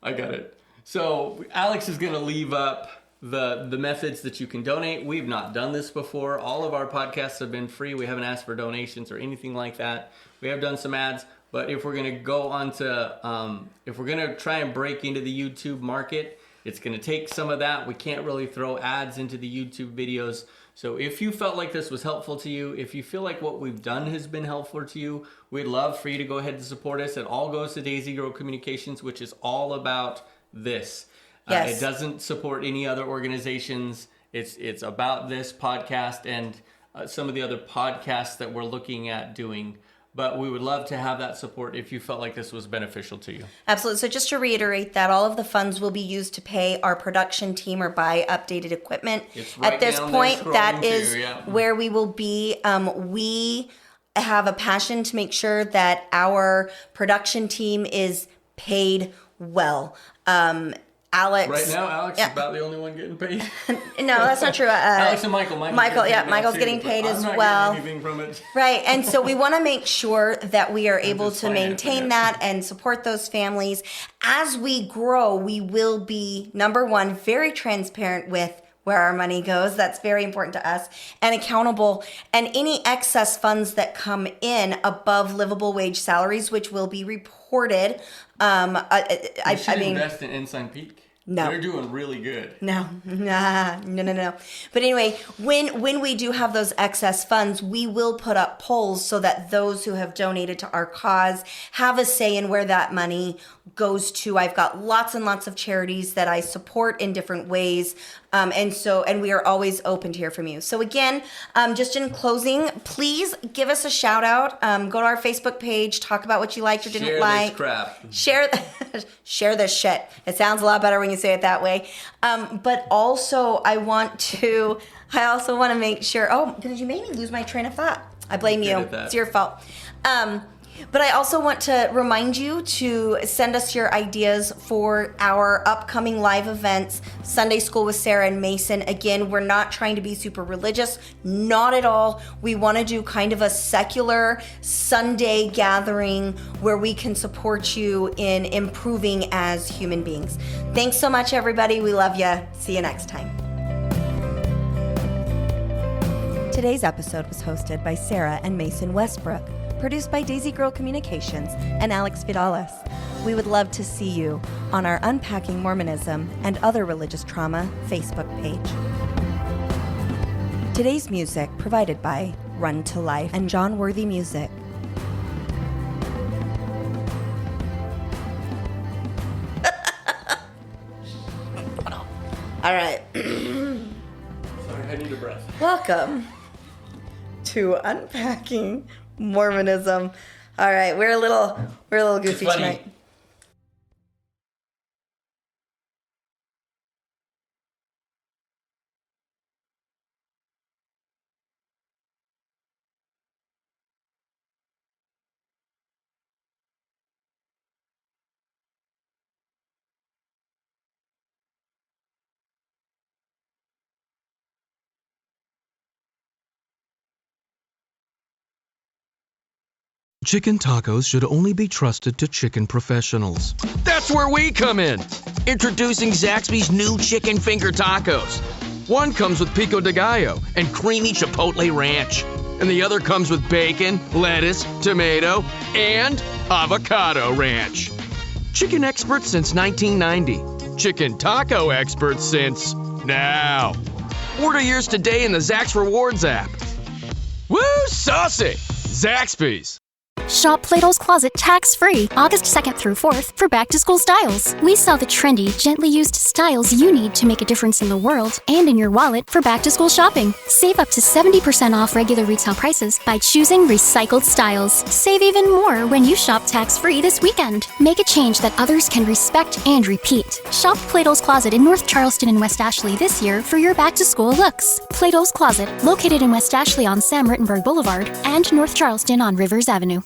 S1: got it. So Alex is going to leave up the methods that you can donate. We've not done this before. All of our podcasts have been free. We haven't asked for donations or anything like that. We have done some ads, but if we're going to go on to, if we're going to try and break into the YouTube market, it's going to take some of that. We can't really throw ads into the YouTube videos. So if you felt like this was helpful to you, if you feel like what we've done has been helpful to you, we'd love for you to go ahead and support us. It all goes to Daisy Girl Communications, which is all about this.
S2: Yes.
S1: It doesn't support any other organizations. It's about this podcast and some of the other podcasts that we're looking at doing. But we would love to have that support if you felt like this was beneficial to you.
S2: Absolutely. So just to reiterate that all of the funds will be used to pay our production team or buy updated equipment.
S1: It's right
S2: at this
S1: down there
S2: point, that
S1: scrolling
S2: is
S1: too, yeah.
S2: where we will be. We have a passion to make sure that our production team is paid well. Alex.
S1: Right now, Alex is about the only one getting paid.
S2: No, that's not true.
S1: Alex and Michael.
S2: Michael's getting paid as well.
S1: I'm not getting anything from it.
S2: Right, and so we want to make sure that we are able
S1: just
S2: to maintain that and support those families. As we grow, we will be, number one, very transparent with where our money goes. That's very important to us, and accountable. And any excess funds that come in above livable wage salaries, which will be reported.
S1: I mean, invest in Ensign Peak.
S2: No.
S1: They're doing really good.
S2: No. But anyway, when we do have those excess funds, we will put up polls so that those who have donated to our cause have a say in where that money goes to. I've got lots and lots of charities that I support in different ways. And we are always open to hear from you. So again, just in closing, please give us a shout out. Go to our Facebook page, talk about what you liked or didn't like.
S1: Share this crap.
S2: Share this shit. It sounds a lot better when you say it that way. But also I also want to make sure, because you made me lose my train of thought. I blame you. It's your fault. But I also want to remind you to send us your ideas for our upcoming live events, Sunday School with Sarah and Mason. Again, we're not trying to be super religious, not at all. We want to do kind of a secular Sunday gathering where we can support you in improving as human beings. Thanks so much, everybody. We love you. See you next time. Today's episode was hosted by Sarah and Mason Westbrook. produced by Daisy Girl Communications and Alex Vidalis. We would love to see you on our Unpacking Mormonism and Other Religious Trauma Facebook page. Today's music provided by Run to Life and John Worthy Music. All right.
S1: Sorry, I need a breath.
S2: Welcome to Unpacking Mormonism. All right, we're a little goofy
S1: funny.
S2: tonight.
S3: Chicken tacos should only be trusted to chicken professionals.
S4: That's where we come in. Introducing Zaxby's new chicken finger tacos. One comes with pico de gallo and creamy chipotle ranch. And the other comes with bacon, lettuce, tomato, and avocado ranch. Chicken experts since 1990. Chicken taco experts since now. Order yours today in the Zax Rewards app. Woo, saucy! Zaxby's.
S6: Shop Plato's Closet tax-free August 2nd through 4th for back-to-school styles. We sell the trendy, gently used styles you need to make a difference in the world and in your wallet for back-to-school shopping. Save up to 70% off regular retail prices by choosing recycled styles. Save even more when you shop tax-free this weekend. Make a change that others can respect and repeat. Shop Plato's Closet in North Charleston and West Ashley this year for your back-to-school looks. Plato's Closet, located in West Ashley on Sam Rittenberg Boulevard and North Charleston on Rivers Avenue.